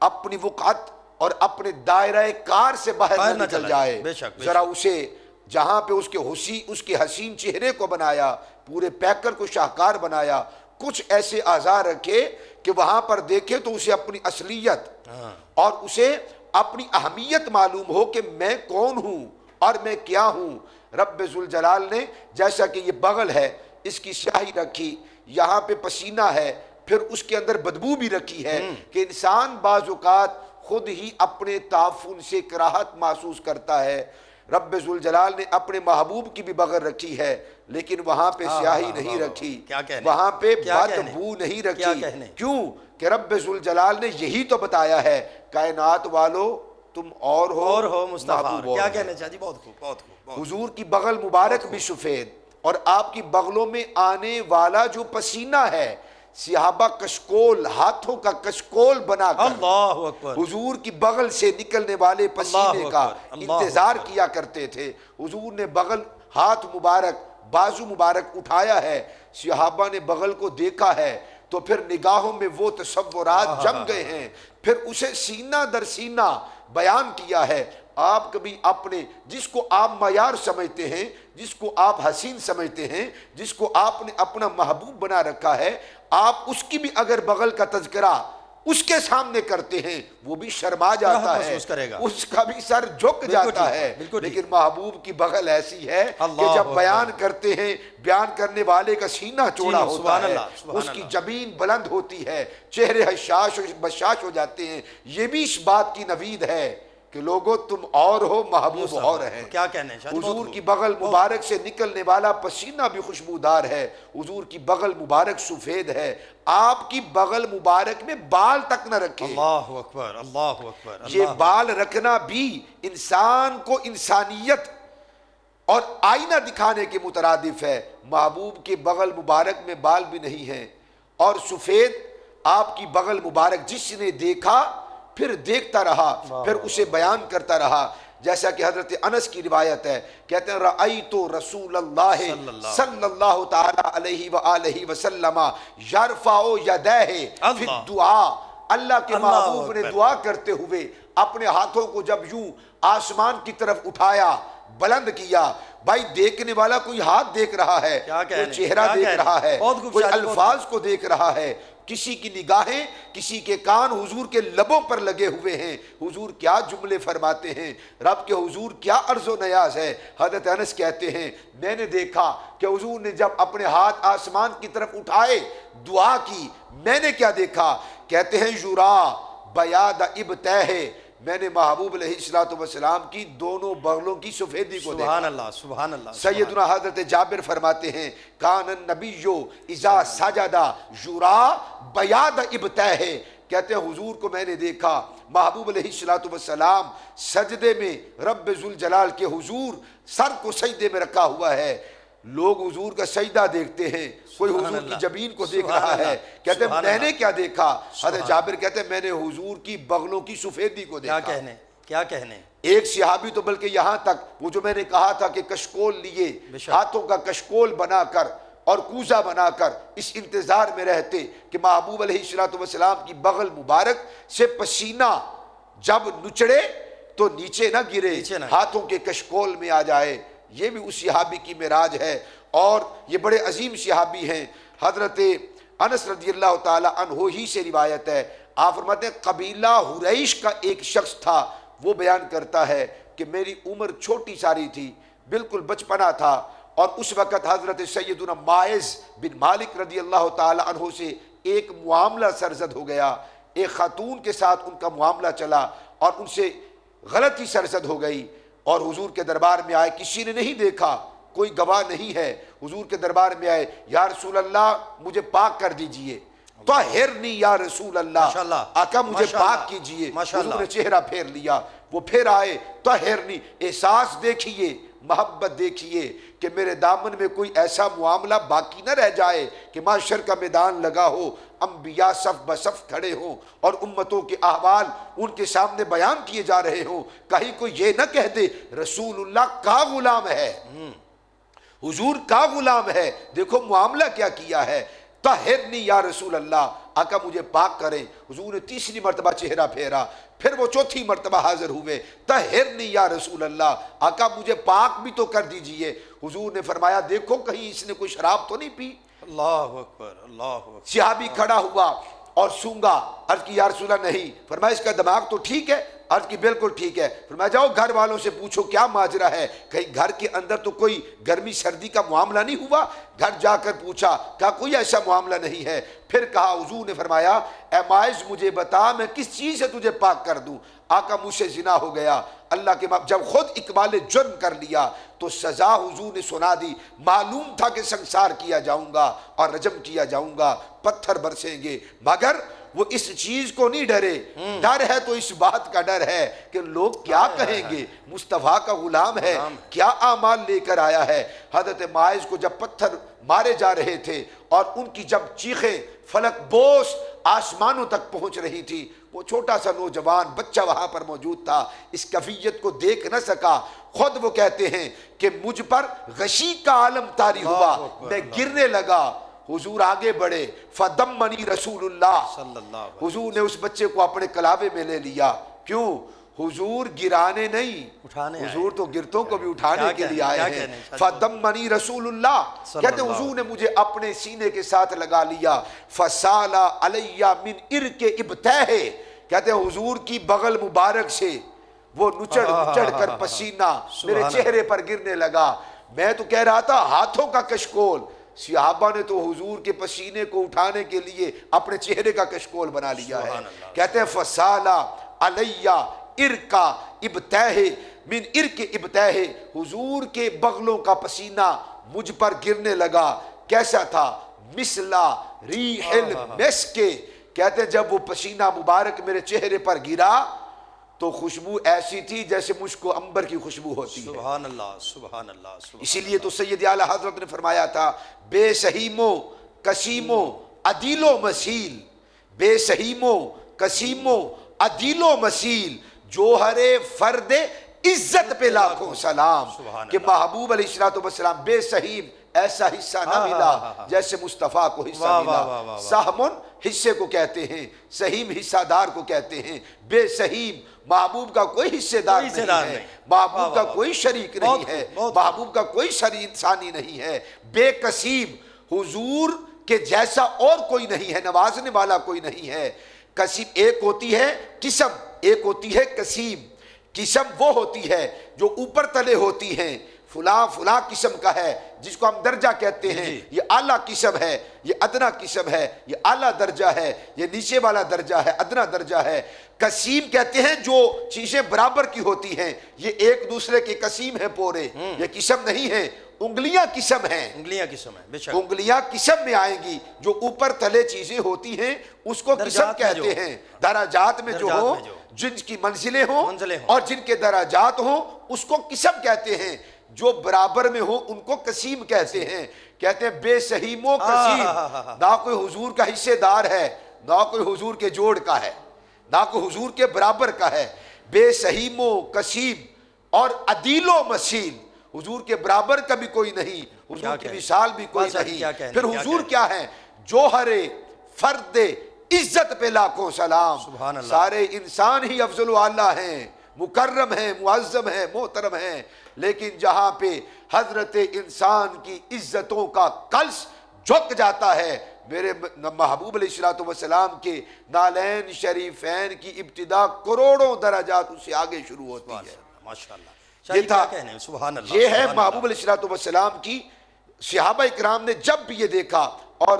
اپنی وقعت اور اپنے دائرہ کار سے باہر نہ نکل جائے۔ ذرا اسے جہاں پہ اس کے حسین چہرے کو بنایا، پورے پیکر کو شاہکار بنایا، کچھ ایسے اعضاء رکھے کہ وہاں پر دیکھے تو اسے اپنی اصلیت اور اسے اپنی اہمیت معلوم ہو کہ میں کون ہوں اور میں کیا ہوں۔ رب ذوالجلال نے جیسا کہ یہ بغل ہے، اس کی سیاہی رکھی، یہاں پہ پسینہ ہے، پھر اس کے اندر بدبو بھی رکھی ہے کہ انسان بعض اوقات خود ہی اپنے تعفن سے کراہت محسوس کرتا ہے۔ رب ذوالجلال نے اپنے محبوب کی بھی بغل رکھی ہے، لیکن وہاں پہ سیاہی نہیں رکھی، وہاں پہ بدبو نہیں رکھی۔ کیوں کہ رب ذوالجلال نے یہی تو بتایا ہے کائنات والو تم اور ہو
مصطفیٰ،
محبوب
کیا
اور
کہنے چاہیے؟ بہت خوب، بہت خوب۔
حضور کی بغل مبارک بھی سفید، اور آپ کی بغلوں میں آنے والا جو پسینہ ہے صحابہ کشکول، ہاتھوں کا کشکول بنا کر
اللہ اکبر،
حضور کی بغل سے نکلنے والے پسینے کا انتظار کیا کرتے تھے۔ حضور نے بغل، ہاتھ مبارک، بازو مبارک اٹھایا ہے، صحابہ نے بغل کو دیکھا ہے تو پھر نگاہوں میں وہ تصورات جم گئے ہیں، پھر اسے سینہ در سینہ بیان کیا ہے۔ آپ کبھی اپنے جس کو آپ معیار سمجھتے ہیں، جس کو آپ حسین سمجھتے ہیں، جس کو آپ نے اپنا محبوب بنا رکھا ہے، آپ اس کی بھی اگر بغل کا تذکرہ اس کے سامنے کرتے ہیں وہ بھی شرما جاتا ہے، اس کا بھی سر جھک جاتا ہے۔ لیکن محبوب کی بغل ایسی ہے کہ جب بیان کرتے ہیں، بیان کرنے والے کا سینہ چوڑا ہوتا ہے، اس کی جبین بلند ہوتی ہے، چہرے حشاش و بشاش ہو جاتے ہیں۔ یہ بھی اس بات کی نوید ہے کہ لوگوں تم اور ہو، محبوب اور ہیں۔
کیا کہنے چاہتے؟
حضور کی بغل مبارک سے نکلنے والا پسینہ بھی خوشبودار ہے، حضور کی بغل مبارک سفید ہے۔ آپ کی بغل مبارک میں بال تک نہ رکھے۔
اللہ اکبر، اللہ اکبر۔
یہ بال رکھنا بھی انسان کو انسانیت اور آئینہ دکھانے کے مترادف ہے۔ محبوب کے بغل مبارک میں بال بھی نہیں ہیں، اور سفید آپ کی بغل مبارک جس نے دیکھا پھر دیکھتا رہا، پھر اسے بیان کرتا رہا۔ جیسا کہ حضرت انس کی روایت ہے، کہتے ہیں رأیت رسول اللہ صلی اللہ تعالی علیہ وآلہ وسلم یرفع یدیہ فی الدعاء، اللہ کے محبوب نے دعا کرتے ہوئے اپنے ہاتھوں کو جب یوں آسمان کی طرف اٹھایا، بلند کیا۔ بھائی دیکھنے والا کوئی ہاتھ دیکھ رہا ہے، کوئی چہرہ دیکھ رہا ہے، کوئی الفاظ کو دیکھ رہا ہے، کسی کی نگاہیں، کسی کے کان حضور کے لبوں پر لگے ہوئے ہیں۔ حضور کیا جملے فرماتے ہیں، رب کے حضور کیا عرض و نیاز ہے۔ حضرت انس کہتے ہیں میں نے دیکھا کہ حضور نے جب اپنے ہاتھ آسمان کی طرف اٹھائے دعا کی، میں نے کیا دیکھا؟ کہتے ہیں یرا بیاض ابطیہ، میں نے محبوب علیہ السلام کی دونوں بغلوں کی سفیدی کو دیکھا۔
سبحان اللہ، سبحان اللہ۔
سیدنا حضرت جابر فرماتے ہیں کان النبی اذا سجد یرا بیاض ابطیہ، کہتے ہیں حضور کو میں نے دیکھا، محبوب علیہ السلام سجدے میں رب ذوالجلال کے حضور سر کو سجدے میں رکھا ہوا ہے۔ لوگ حضور کا سجدہ دیکھتے ہیں، کوئی حضور کی جبین کو دیکھ رہا ہے، کہتے ہیں میں نے کیا دیکھا؟ حضرت جابر کہتے ہیں میں نے حضور کی بغلوں کی سفیدی کو دیکھا۔
کیا کہنے؟
ایک صحابی تو بلکہ یہاں تک وہ جو میں نے کہا تھا کہ کشکول لیے، ہاتھوں کا کشکول بنا کر اور کوزہ بنا کر اس انتظار میں رہتے کہ محبوب علیہ السلام کی بغل مبارک سے پسینہ جب نچڑے تو نیچے نہ گرے، ہاتھوں کے کشکول میں آ جائے۔ یہ بھی اس صحابی کی معراج ہے، اور یہ بڑے عظیم صحابی ہیں۔ حضرت انس رضی اللہ تعالی عنہ ہی سے روایت ہے، آپ فرماتے ہیں قبیلہ حریش کا ایک شخص تھا، وہ بیان کرتا ہے کہ میری عمر چھوٹی ساری تھی، بالکل بچپنا تھا، اور اس وقت حضرت سیدنا ماعز بن مالک رضی اللہ تعالی عنہ سے ایک معاملہ سرزد ہو گیا، ایک خاتون کے ساتھ ان کا معاملہ چلا اور ان سے غلطی سرزد ہو گئی، اور حضور کے دربار میں آئے، کسی نے نہیں دیکھا، کوئی گواہ نہیں ہے، حضور کے دربار میں آئے، یا رسول اللہ مجھے پاک کر دیجئے، طہرنی یا رسول اللہ، آقا مجھے پاک کیجئے۔ حضور نے چہرہ پھیر لیا، وہ پھر آئے، طہرنی، احساس دیکھیے، محبت دیکھیے کہ میرے دامن میں کوئی ایسا معاملہ باقی نہ رہ جائے کہ معاشر کا میدان لگا ہو، انبیاء صف بصف کھڑے ہوں اور امتوں کے احوال ان کے سامنے بیان کیے جا رہے ہوں، کہیں کوئی یہ نہ کہہ دے رسول اللہ کا غلام ہے، حضور کا غلام ہے۔ دیکھو معاملہ کیا کیا ہے، طہرنی یا رسول اللہ، آقا مجھے پاک کریں۔ حضور نے تیسری مرتبہ چہرہ پھیرا، پھر وہ چوتھی مرتبہ حاضر ہوئے، طہرنی یا رسول اللہ، آقا مجھے پاک بھی تو کر دیجئے۔ حضور نے فرمایا دیکھو کہیں اس نے کوئی شراب تو نہیں پی؟
اللہ اکبر، اللہ اکبر۔
صحابی کھڑا ہوا اور سونگا، عرض کی یا رسول اللہ نہیں، فرمایا اس کا دماغ تو ٹھیک ہے؟ عرض کی بالکل ٹھیک ہے. فرمایا جاؤ گھر والوں سے پوچھو کیا ماجرا ہے, کہیں گھر کے اندر تو کوئی گرمی سردی کا معاملہ نہیں ہوا؟ گھر جا کر پوچھا, کہا کوئی ایسا معاملہ نہیں ہے. پھر کہا, حضور نے فرمایا اے ماعز مجھے بتا میں کس چیز سے تجھے پاک کر دوں؟ آقا مجھ سے زنا ہو گیا. اللہ کے جب خود اقبال جرم کر لیا تو سزا حضور نے سنا دی. معلوم تھا کہ سنسار کیا جاؤں گا اور رجم کیا جاؤں گا, پتھر برسیں گے, مگر وہ اس چیز کو نہیں ڈرے. ڈر ہے تو اس بات کا ڈر ہے کہ لوگ کیا کہیں گے, مصطفیٰ کا غلام ہے, کیا اعمال لے کر آیا ہے. حضرت ماعز کو جب پتھر مارے جا رہے تھے اور ان کی جب چیخیں فلک بوس آسمانوں تک پہنچ رہی تھی, وہ چھوٹا سا نوجوان بچہ وہاں پر موجود تھا, اس کیفیت کو دیکھ نہ سکا. خود وہ کہتے ہیں کہ مجھ پر غشی کا عالم طاری ہوا, میں گرنے لگا. حضور آگے بڑھے, فدمنی رسول اللہ, حضور نے اس بچے کو اپنے کلاوے میں لے لیا. کیوں؟ حضور گرانے نہیں, حضور تو گرتوں کو بھی اٹھانے کے لیے آئے ہیں. فدمنی رسول اللہ, کہتے ہیں حضور نے مجھے اپنے سینے کے ساتھ لگا لیا. فسالا علیہ من ارک ابتہ, کہتے ہیں حضور کی بغل مبارک سے وہ نچڑ کر پسینہ میرے چہرے پر گرنے لگا. میں تو کہہ رہا تھا ہاتھوں کا کشکول, صحابہ نے تو حضور کے پسینے کو اٹھانے کے لیے اپنے چہرے کا کشکول بنا لیا ہے. کہتے ہیں فسالا علیہ ارکا ابتہ من ارک ابتہ, حضور کے بغلوں کا پسینہ مجھ پر گرنے لگا. کیسا تھا؟ مثلا ریح المسک, کہتے ہیں جب وہ پسینہ مبارک میرے چہرے پر گرا تو خوشبو ایسی تھی جیسے مشک و عنبر کی خوشبو ہوتی ہے.
سبحان اللہ, سبحان اللہ, سبحان.
اسی لیے تو سید اعلیٰ حضرت نے فرمایا تھا بے سہیمو کسیمو عدیل و مسیل, بے سہیمو کسیمو عدیل و مسیل, جوہر فرد عزت پہ لاکھوں سلام. کہ محبوب علیہ السلام بے سہیم, ایسا حصہ نہ ملا جیسے مصطفیٰ کو حصہ ملا. سہمن حصے کو کہتے ہیں, سہیم حصہ دار کو کہتے ہیں. بے سہیم محبوب کا کوئی حصہ دار نہیں ہے, محبوب کا کوئی شریک نہیں ہے, محبوب کا کوئی ثانی نہیں ہے. بے قسیم, حضور کے جیسا اور کوئی نہیں ہے, نوازنے والا کوئی نہیں ہے. قسیم ایک ہوتی ہے قسم, ایک ہوتی ہے قسیم. قسم وہ ہوتی ہے جو اوپر تلے ہوتی ہیں, فلاں فلاں قسم کا ہے جس کو ہم درجہ کہتے ہیں, یہ اعلیٰ قسم ہے, یہ ادنا قسم ہے, یہ اعلیٰ درجہ ہے, یہ نیچے والا درجہ ہے, ادنا درجہ ہے. قسیم کہتے ہیں جو چیزیں برابر کی ہوتی ہیں, یہ ایک دوسرے کے قسیم ہیں پورے, یہ قسم نہیں ہے. انگلیاں قسم ہیں,
انگلیاں قسم ہیں, بے شک
انگلیاں قسم میں آئیں گی. جو اوپر تلے چیزیں ہوتی ہیں اس کو قسم کہتے ہیں. درجات میں جو ہو, جن کی منزلیں ہوں اور جن کے درجات ہوں اس کو قسم کہتے ہیں. جو برابر میں ہو ان کو قسیم کہتے ہیں. کہتے ہیں بے سہیم و قسیم, نہ کوئی حضور کا حصے دار ہے, نہ کوئی حضور کے جوڑ کا ہے, نہ کوئی حضور کے برابر کا ہے. بے سہیم و قسیم اور عدیل و مسیل, حضور کے برابر کا بھی کوئی نہیں, حضور کی مثال بھی کوئی نہیں. پھر حضور کیا ہے؟ جوہر فرد عزت پہ لاکھوں سلام. سارے انسان ہی افضل و اعلیٰ ہیں, مکرم ہیں, معظم ہیں, محترم ہیں, لیکن جہاں پہ حضرت انسان کی عزتوں کا کلس جھک جاتا ہے, میرے محبوب علیہ السلام کے نالین شریفین کی ابتدا کروڑوں درجات اس سے آگے شروع ہوتی ہے.
ماشاءاللہ.
یہ تھا,
سبحان اللہ,
یہ ہے محبوب علیہ السلام کی. صحابہ اکرام نے جب بھی یہ دیکھا, اور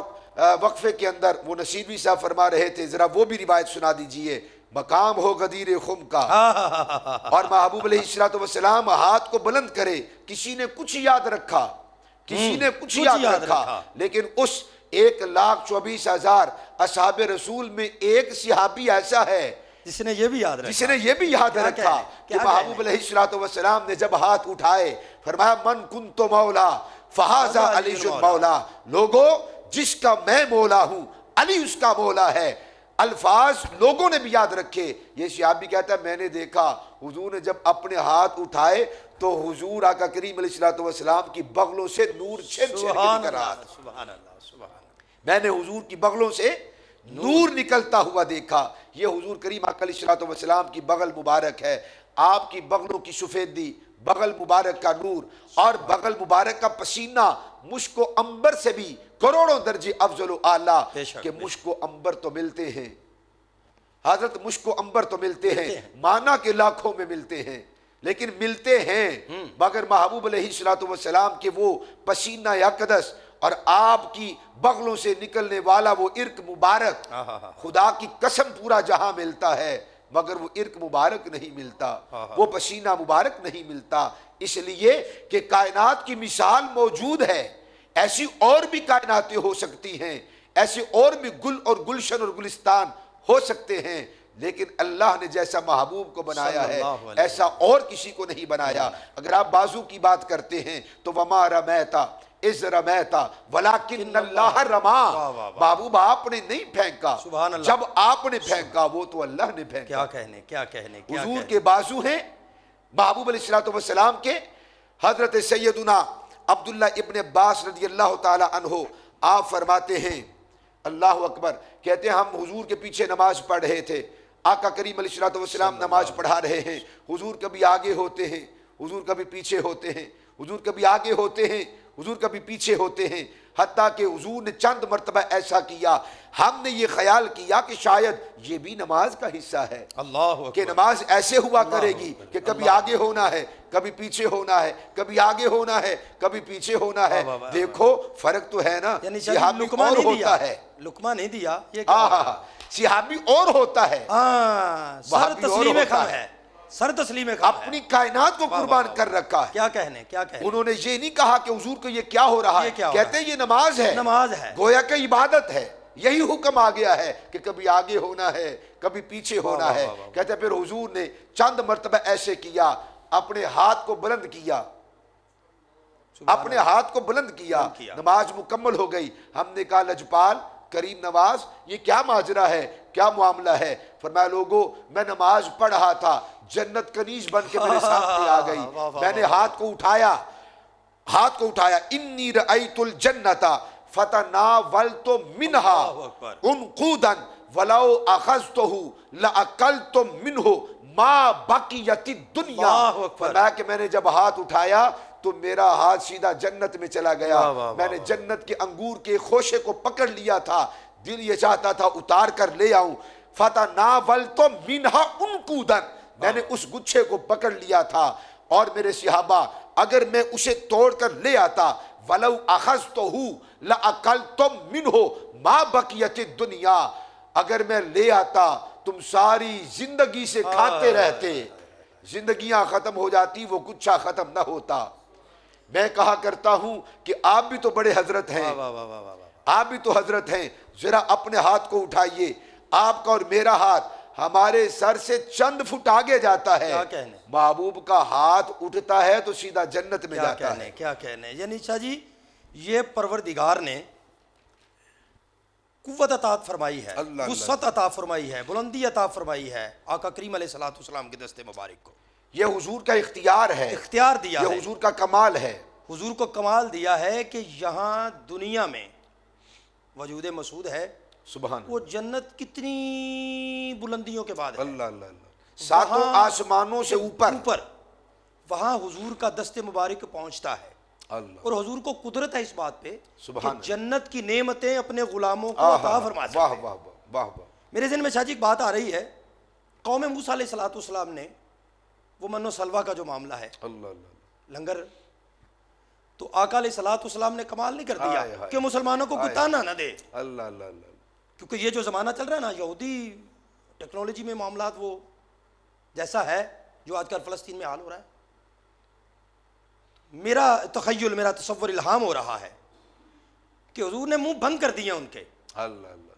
وقفے کے اندر وہ نصیبی صاحب فرما رہے تھے, ذرا وہ بھی روایت سنا دیجئے. مقام ہو غدیر خم کا اور محبوب علیہ السلام ہاتھ کو بلند کرے, کسی نے کچھ یاد رکھا, کسی نے کچھ یاد رکھا, لیکن اس 1,24,000 اصحاب رسول میں ایک صحابی ایسا ہے
جس نے یہ بھی یاد رکھا,
جس نے یہ بھی یاد رکھا کہ محبوب علیہ السلام نے جب ہاتھ اٹھائے فرمایا من کنت مولا فہذا علی مولا, لوگوں جس کا میں مولا ہوں علی اس کا مولا ہے. الفاظ لوگوں نے بھی یاد رکھے. یہ صحابی کہتا ہے میں نے دیکھا حضور نے جب اپنے ہاتھ اٹھائے تو حضور آقا کریم علیہ السلام کی بغلوں سے نور چھن چھن کے نکل رہا تھا.
سبحان اللہ, سبحان اللہ.
میں نے حضور کی بغلوں سے نور نکلتا ہوا دیکھا. یہ حضور کریم آقا علیہ السلام کی بغل مبارک ہے. آپ کی بغلوں کی سفیدی, بغل مبارک کا نور اور بغل مبارک کا پسینہ مشک و عنبر سے بھی کروڑوں درجے افضل و اعلیٰ. کہ مشک و عنبر تو ملتے ہیں حضرت مشک و عنبر تو ملتے ہیں مانا کے لاکھوں میں ملتے ہیں، لیکن ملتے ہیں مگر محبوب علیہ الصلوۃ والسلام کے وہ پسینہ اقدس اور آپ کی بغلوں سے نکلنے والا وہ عرق مبارک، خدا کی قسم پورا جہاں ملتا ہے مگر وہ عرق مبارک نہیں ملتا، وہ پسینہ مبارک نہیں ملتا، اس لیے کہ کائنات کی مثال موجود ہے۔ ایسی اور بھی کائناتیں ہو سکتی ہیں، ایسے اور بھی گل اور گلشن اور گلستان ہو سکتے ہیں، لیکن اللہ نے جیسا محبوب کو بنایا ہے ایسا اور کسی کو نہیں بنایا۔ اگر آپ بازو کی بات کرتے ہیں تو وما رمیتا اذ رمیتا ولکن اللہ رما، محبوب آپ نے نہیں پھینکا، جب آپ نے پھینکا وہ تو اللہ نے پھینکا۔
کیا کہنے کیا کہنے کیا
حضور
کہنے۔
کے بازو ہیں محبوب علیہ الصلوۃ والسلام کے۔ حضرت سیدنا عبداللہ ابن عباس رضی اللہ تعالی عنہ آپ فرماتے ہیں، اللہ اکبر، کہتے ہیں ہم حضور کے پیچھے نماز پڑھ رہے تھے، آقا کریم علیہ الصلوۃ والسلام نماز پڑھا رہے ہیں، حضور کبھی آگے ہوتے ہیں، حضور کبھی پیچھے ہوتے ہیں، حضور کبھی آگے ہوتے ہیں، حضور کبھی پیچھے ہوتے ہیں، حتیٰ کہ حضور نے چند مرتبہ ایسا کیا ہم نے یہ خیال کیا کہ شاید یہ بھی نماز کا حصہ ہے،
اللہ
کہ نماز ایسے ہوا کرے گی کہ کبھی آگے ہونا ہے، کبھی پیچھے ہونا ہے، کبھی آگے ہونا ہے، کبھی پیچھے ہونا ہے۔ دیکھو فرق تو ہے نا،
یعنی
صحابی
لقمہ
اور
نہیں
ہوتا
دیا،
ہے،
لقمہ نہیں دیا، یہ
صحابی اور ہوتا ہے،
سر
وہابی اور
تسلیم
ہوتا
خم
ہے،
ہے، سر تسلیم خم ہے۔
اپنی کائنات کو قربان کر رکھا ہے۔
کیا کہنے کیا کہنے۔
انہوں نے یہ نہیں کہا کہ حضور کو یہ کیا ہو رہا ہے، کہتے ہیں یہ نماز ہے،
نماز ہے،
گویا کہ عبادت ہے، یہی حکم آ گیا ہے کہ کبھی آگے ہونا ہے کبھی پیچھے ہونا ہے۔ کہتے ہیں پھر حضور نے چند مرتبہ ایسے کیا، اپنے ہاتھ کو بلند کیا، اپنے ہاتھ کو بلند کیا، نماز مکمل ہو گئی۔ ہم نے کہا لجپال کریم نواز یہ کیا ماجرا ہے، کیا معاملہ ہے؟ فرمایا لوگو میں نماز پڑھ رہا تھا، جنت کنیز بن کے میرے سامنے آ گئی، میں نے ہاتھ کو اٹھایا، انی رأیت الجنت فتناولت منها انقودا ولو اخذته لاکلت منه ما بقیت الدنیا۔ فرمایا کہ میں نے جب ہاتھ اٹھایا تو میرا ہاتھ سیدھا جنت میں چلا گیا، میں نے جنت کے انگور کے خوشے کو پکڑ لیا تھا، دل یہ چاہتا تھا اتار کر لے آؤں، فتناولت منها انقودا، میں نے اس گچھے کو پکڑ لیا تھا، اور میرے صحابہ اگر میں اسے توڑ کر لے آتا وَلَوْ أَخَذْتُهُ لَأَكَلْتُمْ مِنْهُ مَا بَقِيَتِ الدُّنْيَا، اگر میں لے آتا تم ساری زندگی سے کھاتے رہتے، زندگیاں ختم ہو جاتی، وہ گچھا ختم نہ ہوتا۔ میں کہا کرتا ہوں کہ آپ بھی تو بڑے حضرت ہیں، آپ بھی تو حضرت ہیں، ذرا اپنے ہاتھ کو اٹھائیے، آپ کا اور میرا ہاتھ ہمارے سر سے چند فٹ آگے جاتا ہے، محبوب کا ہاتھ اٹھتا ہے تو سیدھا جنت میں جاتا ہے۔
کیا کہنے۔ یعنی شاہ جی یہ پروردگار نے قوت عطا فرمائی ہے، وسعت عطا فرمائی ہے، بلندی عطا فرمائی ہے آقا کریم علیہ الصلوۃ والسلام کے دست مبارک کو۔
یہ حضور کا اختیار ہے،
اختیار دیا ہے،
یہ حضور کا کمال ہے،
حضور کو کمال دیا ہے کہ یہاں دنیا میں وجود مسعود ہے،
سبحان
وہ جنت کتنی بلندیوں کے بعد ہے،
اللہ اللہ اللہ، ساتوں آسمانوں سے اوپر،
وہاں حضور کا دست مبارک پہنچتا ہے، اور حضور کو قدرت ہے اس بات پہ کہ جنت کی نعمتیں اپنے غلاموں کو عطا فرما سکتے ہیں۔
واہ واہ واہ۔
میرے ذہن میں شاہ جی ایک بات آ رہی ہے، قوم موسیٰ علیہ الصلوۃ والسلام نے وہ من و سلوہ کا جو معاملہ ہے، لنگر، تو آقا علیہ الصلوۃ والسلام نے کمال نہیں کر دیا کہ مسلمانوں کو کوئی تانا نہ دے،
اللہ اللہ اللہ،
کیونکہ یہ جو زمانہ چل رہا ہے نا، یہودی ٹیکنالوجی میں معاملات وہ جیسا ہے جو آج کل فلسطین میں حال ہو رہا ہے، میرا تخیل، میرا تصور الہام ہو رہا ہے کہ حضور نے منہ بند کر دیے ان کے۔
اللہ اللہ،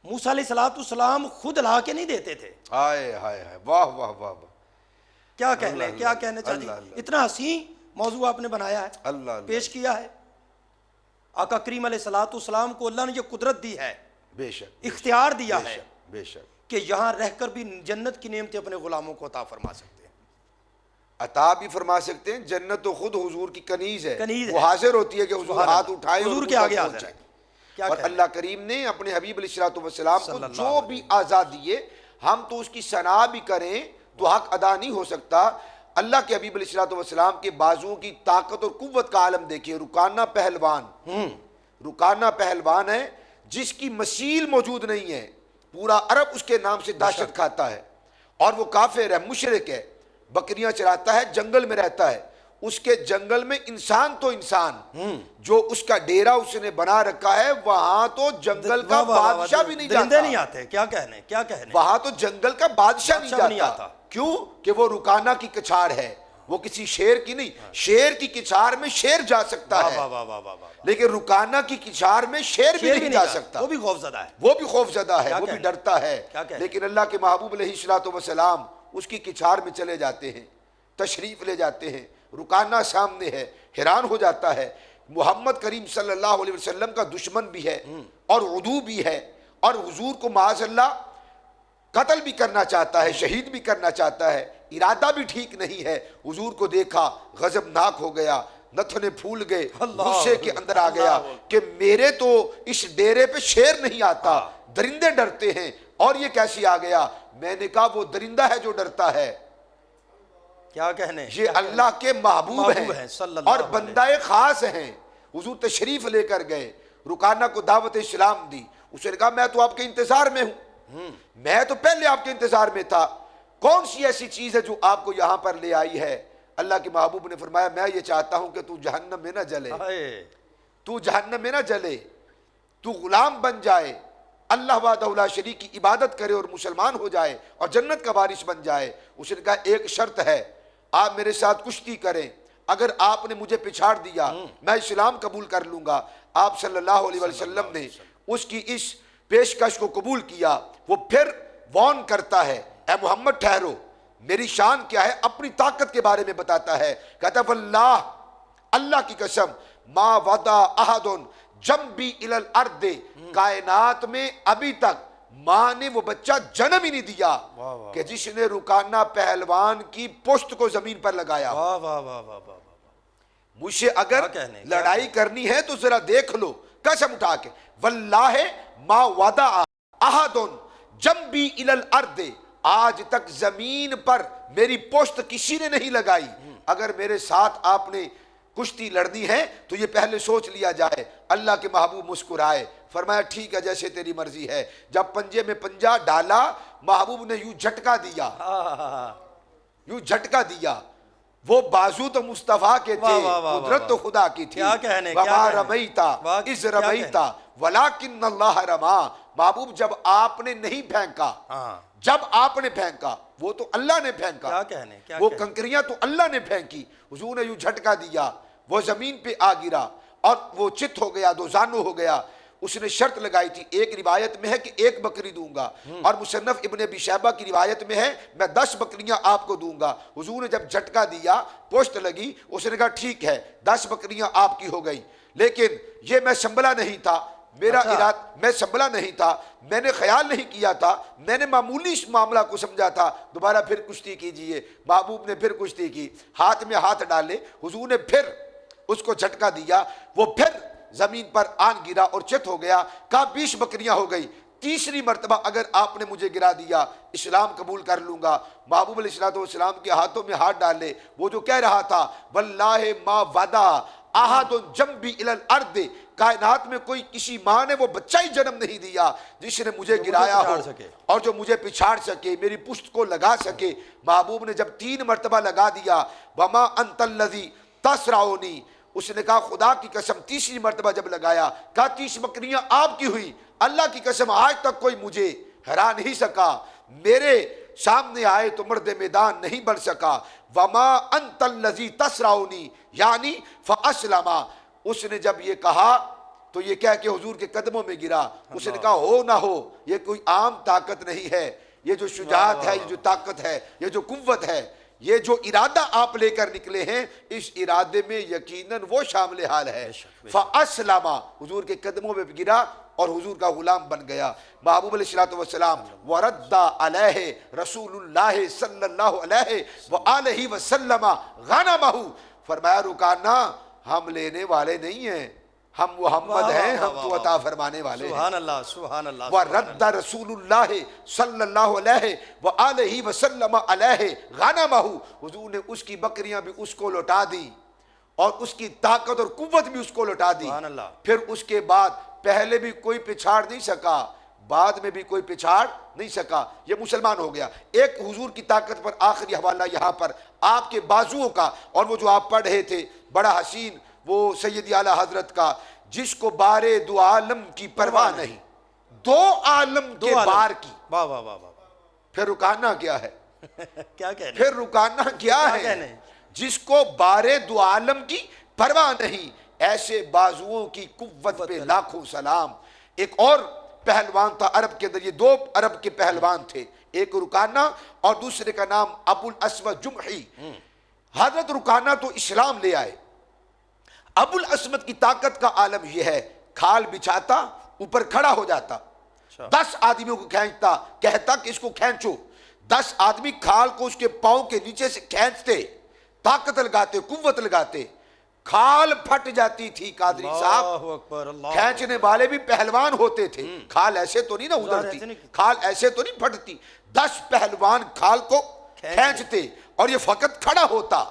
موسیٰ علیہ الصلوۃ والسلام خود لا کے نہیں دیتے تھے۔
ہائے ہائے ہائے، واہ واہ واہ،
کیا کہنے کیا کہنے چاہیے، اتنا حسین موضوع آپ نے بنایا ہے،
اللہ
پیش کیا ہے۔ آقا کریم علیہ الصلوۃ والسلام کو اللہ نے یہ قدرت دی ہے،
بے شک،
اختیار دیا ہے
بے شک،
کہ یہاں رہ کر بھی جنت کی نعمتیں اپنے غلاموں کو عطا فرما سکتے ہیں،
عطا بھی فرما سکتے ہیں۔ جنت تو خود حضور کی کنیز ہے، وہ حاضر ہوتی ہے کہ حضور ہاتھ اٹھائے،
حضور کے آگے حاضر ہے۔
اور اللہ کریم نے اپنے حبیب علیہ الصلوۃ والسلام کو جو بھی آزاد دیے، ہم تو اس کی ثنا بھی کریں تو حق ادا نہیں ہو سکتا۔ اللہ کے حبیب علیہ الصلوۃ والسلام کے بازوؤں کی طاقت اور قوت کا عالم دیکھیے، رکانہ پہلوان، رکانہ پہلوان ہے جس کی مثیل موجود نہیں ہے، پورا عرب اس کے نام سے دہشت کھاتا ہے، اور وہ کافر ہے، مشرک ہے، بکریاں چراتا ہے، جنگل میں رہتا ہے. اس کے جنگل میں انسان تو انسان جو اس کا ڈیرا اس نے بنا رکھا ہے، وہاں تو جنگل کا بادشاہ بھی نہیں
درندے
جاتا.
نہیں آتے. کیا کہنے کیا کہنے.
وہاں تو جنگل کا بادشاہ
بادشاہ
نہیں جاتا. کیوں کہ وہ رکانہ کی کچھاڑ ہے، وہ کسی شیر کی نہیں. شیر کی کچھاڑ میں شیر جا سکتا ہے،
واہ واہ واہ واہ واہ.
لیکن رکانہ کی کچھاڑ میں شیر بھی نہیں جا سکتا.
وہ بھی خوف زدہ ہے.
وہ بھی خوف زدہ ہے،
کیا
وہ بھی
کہنے؟
ڈرتا ہے.
کیا کہنے؟
لیکن اللہ کے محبوب علیہ الصلوۃ والسلام اس کی کچھاڑ میں چلے جاتے ہیں، تشریف لے جاتے ہیں. رکانہ سامنے ہے، حیران ہو جاتا ہے. محمد کریم صلی اللہ علیہ وسلم کا دشمن بھی ہے اور عدو بھی ہے، اور حضور کو معاذ اللہ قتل بھی کرنا چاہتا ہے، شہید بھی کرنا چاہتا ہے. ارادہ بھی ٹھیک نہیں ہے. حضور کو دیکھا، غضبناک ہو گیا، نتنے پھول گئے، غصے کے اندر آ گیا کہ میرے تو اس ڈیرے پہ شیر نہیں آتا، درندے ڈرتے ہیں، اور یہ کیسی آ گیا. میں نے کہا وہ درندہ ہے جو ڈرتا ہے.
کیا کہنے.
یہ اللہ کے محبوب ہیں اور بندہ خاص ہیں. حضور تشریف لے کر گئے، رکانہ کو دعوت اسلام دی. اس نے کہا میں تو آپ کے انتظار میں ہوں، میں تو پہلے آپ کے انتظار میں تھا. کون سی ایسی چیز ہے جو آپ کو یہاں پر لے آئی ہے؟ اللہ کے محبوب نے فرمایا میں یہ چاہتا ہوں کہ تو جہنم میں نہ جلے، تو جہنم میں نہ جلے، تو غلام بن جائے، اللہ وحدہ لا شریک کی عبادت کرے اور مسلمان ہو جائے اور جنت کا وارث بن جائے. اس نے کہا ایک شرط ہے، آپ میرے ساتھ کشتی کریں، اگر آپ نے مجھے پچھاڑ دیا میں اسلام قبول کر لوں گا. آپ صلی اللہ علیہ وسلم نے اس کی اس پیشکش کو قبول کیا. وہ پھر وارن کرتا ہے، اے محمد ٹھہرو، میری شان کیا ہے، اپنی طاقت کے بارے میں بتاتا ہے. کہتا ہے واللہ، اللہ کی قسم، ما وضع احد جنبی الی الارض، کائنات میں ابھی تک ماں نے وہ بچہ جنم ہی نہیں دیا کہ جس نے رکانہ پہلوان کی پشت کو زمین پر لگایا. مجھ سے اگر لڑائی کرنی ہے تو ذرا دیکھ لو، قسم اٹھا کے، واللہ ما وضع احد جنبی الی الارض، آج تک زمین پر میری پشت کسی نے نہیں لگائی. اگر میرے ساتھ آپ نے کشتی لڑنی ہے تو یہ پہلے سوچ لیا جائے. اللہ کے محبوب مسکرائے، فرمایا ٹھیک ہے جیسے تیری مرضی ہے. جب پنجے میں پنجہ ڈالا، محبوب نے یوں جھٹکا دیا، یوں جھٹکا دیا. وہ بازو تو مصطفیٰ کے تھے، قدرت تو خدا کی تھی. وما رمیتا اذ رمیتا ولکن اللہ رما. محبوب جب آپ نے نہیں پھینکا، جب آپ نے پھینکا، وہ تو اللہ نے پھینکا، وہ کنکریاں تو اللہ نے پھینکی. حضور نے یوں جھٹکا دیا، وہ زمین پہ آ گرا اور وہ چت ہو گیا، دو زانو ہو گیا. اس نے شرط لگائی تھی، ایک روایت میں ہے کہ 1 بکری دوں گا، اور مصنف ابن ابی شیبہ کی روایت میں ہے میں 10 بکریاں آپ کو دوں گا. حضور نے جب جھٹکا دیا، پوشت لگی، اس نے کہا ٹھیک ہے 10 بکریاں آپ کی ہو گئی. لیکن یہ میں سنبھلا نہیں تھا، میرا ارادہ، میں سنبھلا نہیں تھا، میں نے خیال نہیں کیا تھا، میں نے معمولی اس معاملہ کو سمجھا تھا. دوبارہ پھر کشتی کیجئے. محبوب نے پھر کشتی کی، ہاتھ میں ہاتھ ڈالے. حضور نے پھر اس کو جھٹکا دیا، وہ پھر زمین پر آن گرا اور چت ہو گیا. کہا 20 بکریاں ہو گئی. تیسری مرتبہ اگر آپ نے مجھے گرا دیا، اسلام قبول کر لوں گا. محبوب علیہ السلام کے ہاتھوں میں ہاتھ ڈالے. وہ جو کہہ رہا تھا واللہ ما وضع احد جنبی الی الارض، کائنات میں کوئی کسی ماں نے وہ بچہ ہی جنم نہیں دیا جس نے مجھے گرایا ہو اور جو مجھے پچھاڑ سکے، میری پشت کو لگا سکے. محبوب نے جب 3 مرتبہ لگا دیا، وما انت الذی تسرعونی، اس نے کہا خدا کی قسم. تیسری مرتبہ جب لگایا، کہا 30 بکریاں آپ کی ہوئی. اللہ کی قسم آج تک کوئی مجھے ہرا نہیں سکا، میرے سامنے آئے تو مرد میدان نہیں بن سکا. وما انت الذی تسرعونی یعنی فاسلم. اس نے جب یہ کہا تو یہ کہہ کے حضور کے قدموں میں گرا. اس نے کہا ہو نہ ہو، یہ کوئی عام طاقت نہیں ہے، یہ جو شجاعت ہے، یہ جو طاقت ہے، یہ جو قوت ہے، یہ جو ارادہ آپ لے کر نکلے ہیں، اس ارادے میں یقیناً وہ شامل حال ہے. فاسلم، حضور کے قدموں میں گرا اور حضور کا غلام بن گیا. محبوب علیہ السلام ورد علیہ رسول اللہ صلی اللہ علیہ وآلہ وسلم غنمہ، فرمایا رکانہ ہم لینے والے نہیں ہیں، ہم محمد ہیں، ہم تو عطا فرمانے والے ہیں.
سبحان اللہ سبحان اللہ.
وَرَدَّ رسول اللہ صلی اللہ علیہ وآلہ وسلم علیہ غنمہ، حضور نے اس کی بکریاں بھی اس کو لوٹا دی اور اس کی طاقت اور قوت بھی اس کو لوٹا دی. پھر اس کے بعد پہلے بھی کوئی پچھاڑ نہیں سکا، بعد میں بھی کوئی پچھاڑ نہیں سکا، یہ مسلمان ہو گیا۔ ایک حضور کی طاقت پر آخری حوالہ یہاں پر آپ کے بازوؤں کا، اور وہ جو آپ پڑھ رہے تھے بڑا حسین، وہ سیدی اعلیٰ حضرت کا، جس کو بارے دو عالم کی پرواہ نہیں، دو عالم کے بار کی۔
واہ واہ واہ واہ،
پھر رکانا کیا ہے؟
کیا کہنے،
پھر رکانا کیا ہے؟
کہنے؟
جس کو بارے دو عالم کی پرواہ نہیں، ایسے بازوؤں کی قوت پہ لاکھوں سلام۔ ایک اور پہلوان تھا عرب کے اندر، یہ دو عرب کے پہلوان تھے، ایک رکانہ اور دوسرے کا نام ابو الاسود جمحی۔ حضرت رکانہ تو اسلام لے آئے، ابو الاسود کی طاقت کا عالم یہ ہے، کھال بچھاتا اوپر کھڑا ہو جاتا، 10 آدمیوں کو کھینچتا، کہتا کہ اس کو کھینچو، 10 آدمی کھال کو اس کے پاؤں کے نیچے سے کھینچتے، طاقت لگاتے، قوت لگاتے، کھال پھٹ جاتی تھی قادری صاحب۔
اللہ اکبر، اللہ
کھینچنے والے بھی پہلوان ہوتے تھے، کھال ایسے تو نہیں نا ادھرتی، کھال ایسے تو نہیں پھٹتی، 10 پہلوان کھال کو کھینچتے اور یہ فقط کھڑا ہوتا۔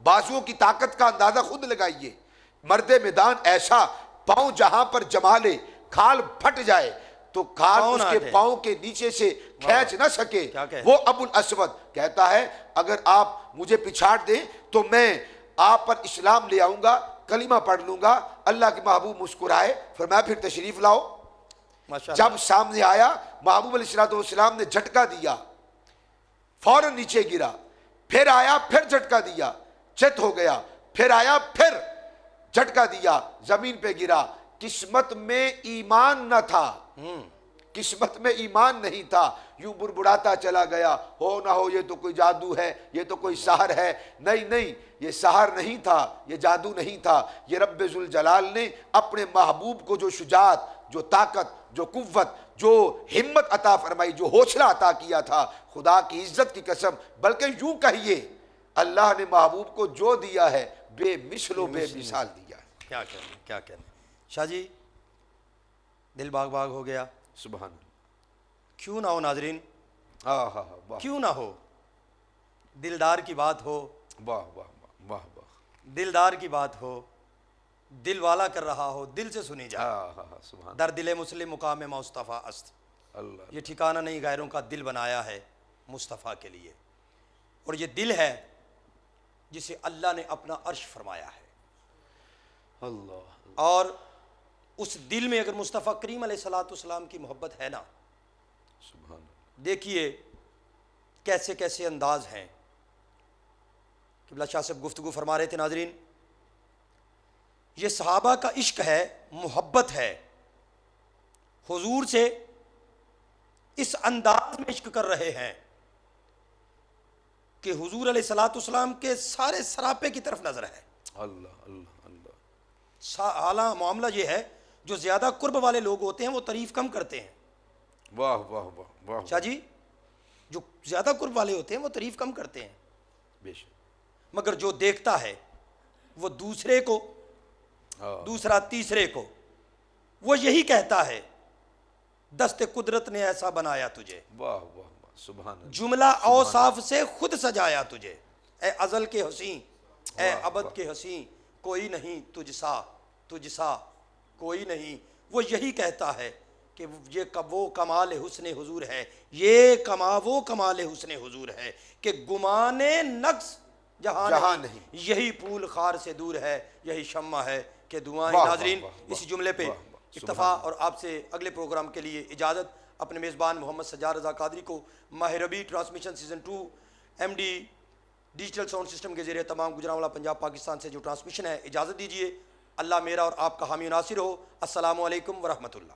بازوؤں کی طاقت کا اندازہ خود لگائیے، مرد میدان ایسا، پاؤں جہاں پر جما لے، کھال پھٹ جائے تو کھال اس کے پاؤں کے نیچے سے کھینچ نہ سکے۔ وہ ابو الاسود کہتا ہے اگر آپ مجھے پچھاڑ دیں تو میں آپ پر اسلام لے آؤں گا، کلمہ پڑھ لوں گا۔ اللہ کے محبوب مسکرائے، فرمایا پھر تشریف لاؤ۔ جب سامنے آیا محبوب علیہ السلام نے جھٹکا دیا، فوراً نیچے گرا، پھر آیا پھر جھٹکا دیا، چت ہو گیا، پھر آیا پھر جھٹکا دیا، زمین پہ گرا۔ قسمت میں ایمان نہ تھا، قسمت میں ایمان نہیں تھا، یوں بڑبڑاتا چلا گیا، ہو نہ ہو یہ تو کوئی جادو ہے، یہ تو کوئی سحر ہے۔ نہیں نہیں، یہ سحر نہیں تھا، یہ جادو نہیں تھا، یہ رب ذوالجلال نے اپنے محبوب کو جو شجاعت، جو طاقت، جو قوت، جو ہمت عطا فرمائی، جو حوصلہ عطا کیا تھا، خدا کی عزت کی قسم، بلکہ یوں کہیے اللہ نے محبوب کو جو دیا ہے بے مثل و بے مثال دیا ہے۔
کیا کہنے، کیا کہنے۔ شاہ جی دل باغ باغ ہو گیا،
سبحان اللہ۔
کیوں نہ ہو ناظرین،
واہ
کیوں نہ ہو، دلدار کی بات ہو،
واہ واہ واہ واہ،
دلدار کی بات ہو، دل والا کر رہا ہو، دل سے سنی جائے۔
سبحان
در دل مسلم مقام مصطفیٰ است،
اللہ۔
یہ ٹھکانہ نہیں غیروں کا دل بنایا ہے مصطفیٰ کے لیے، اور یہ دل ہے جسے اللہ نے اپنا عرش فرمایا ہے،
اللہ
اور اس دل میں اگر مصطفیٰ کریم علیہ السلام کی محبت ہے نا،
سبحان اللہ۔
دیکھیے کیسے کیسے انداز ہیں۔ قبلہ شاہ صاحب گفتگو فرما رہے تھے ناظرین، یہ صحابہ کا عشق ہے، محبت ہے، حضور سے اس انداز میں عشق کر رہے ہیں کہ حضور علیہ السلام کے سارے سراپے کی طرف نظر ہے۔
اللہ اللہ اللہ۔
حالانکہ معاملہ یہ ہے جو زیادہ قرب والے لوگ ہوتے ہیں وہ تعریف کم کرتے ہیں۔
واہ واہ واہ واہ،
شاہ جی جو زیادہ قرب والے ہوتے ہیں وہ تعریف کم کرتے ہیں،
بے شک۔
مگر جو دیکھتا ہے وہ دوسرے کو، دوسرا تیسرے کو، وہ یہی کہتا ہے دست قدرت نے ایسا بنایا تجھے،
واہ واہ واہ، سبحان اللہ۔
جملہ اوصاف سے خود سجایا تجھے، اے ازل کے حسین، اے ابد کے حسین، کوئی نہیں تجھ سا، تجھ سا کوئی نہیں۔ وہ یہی کہتا ہے کہ یہ وہ کمال حسن حضور ہے، یہ وہ کمال حسن حضور ہے کہ گمان نقص جہاں نہیں، یہی پھول خار سے دور ہے، یہی شمع ہے کہ دعائیں۔ ناظرین اسی جملے پہ اکتفا، اور آپ سے اگلے پروگرام کے لیے اجازت۔ اپنے میزبان محمد سجاد رضا قادری کو ماہ ربیع transmission season 2 M D digital sound system کے ذریعے تمام گجرانوالہ پنجاب پاکستان سے جو ٹرانسمیشن ہے، اجازت دیجیے۔ اللہ میرا اور آپ کا حامی و ناصر ہو۔ السلام علیکم ورحمۃ اللہ۔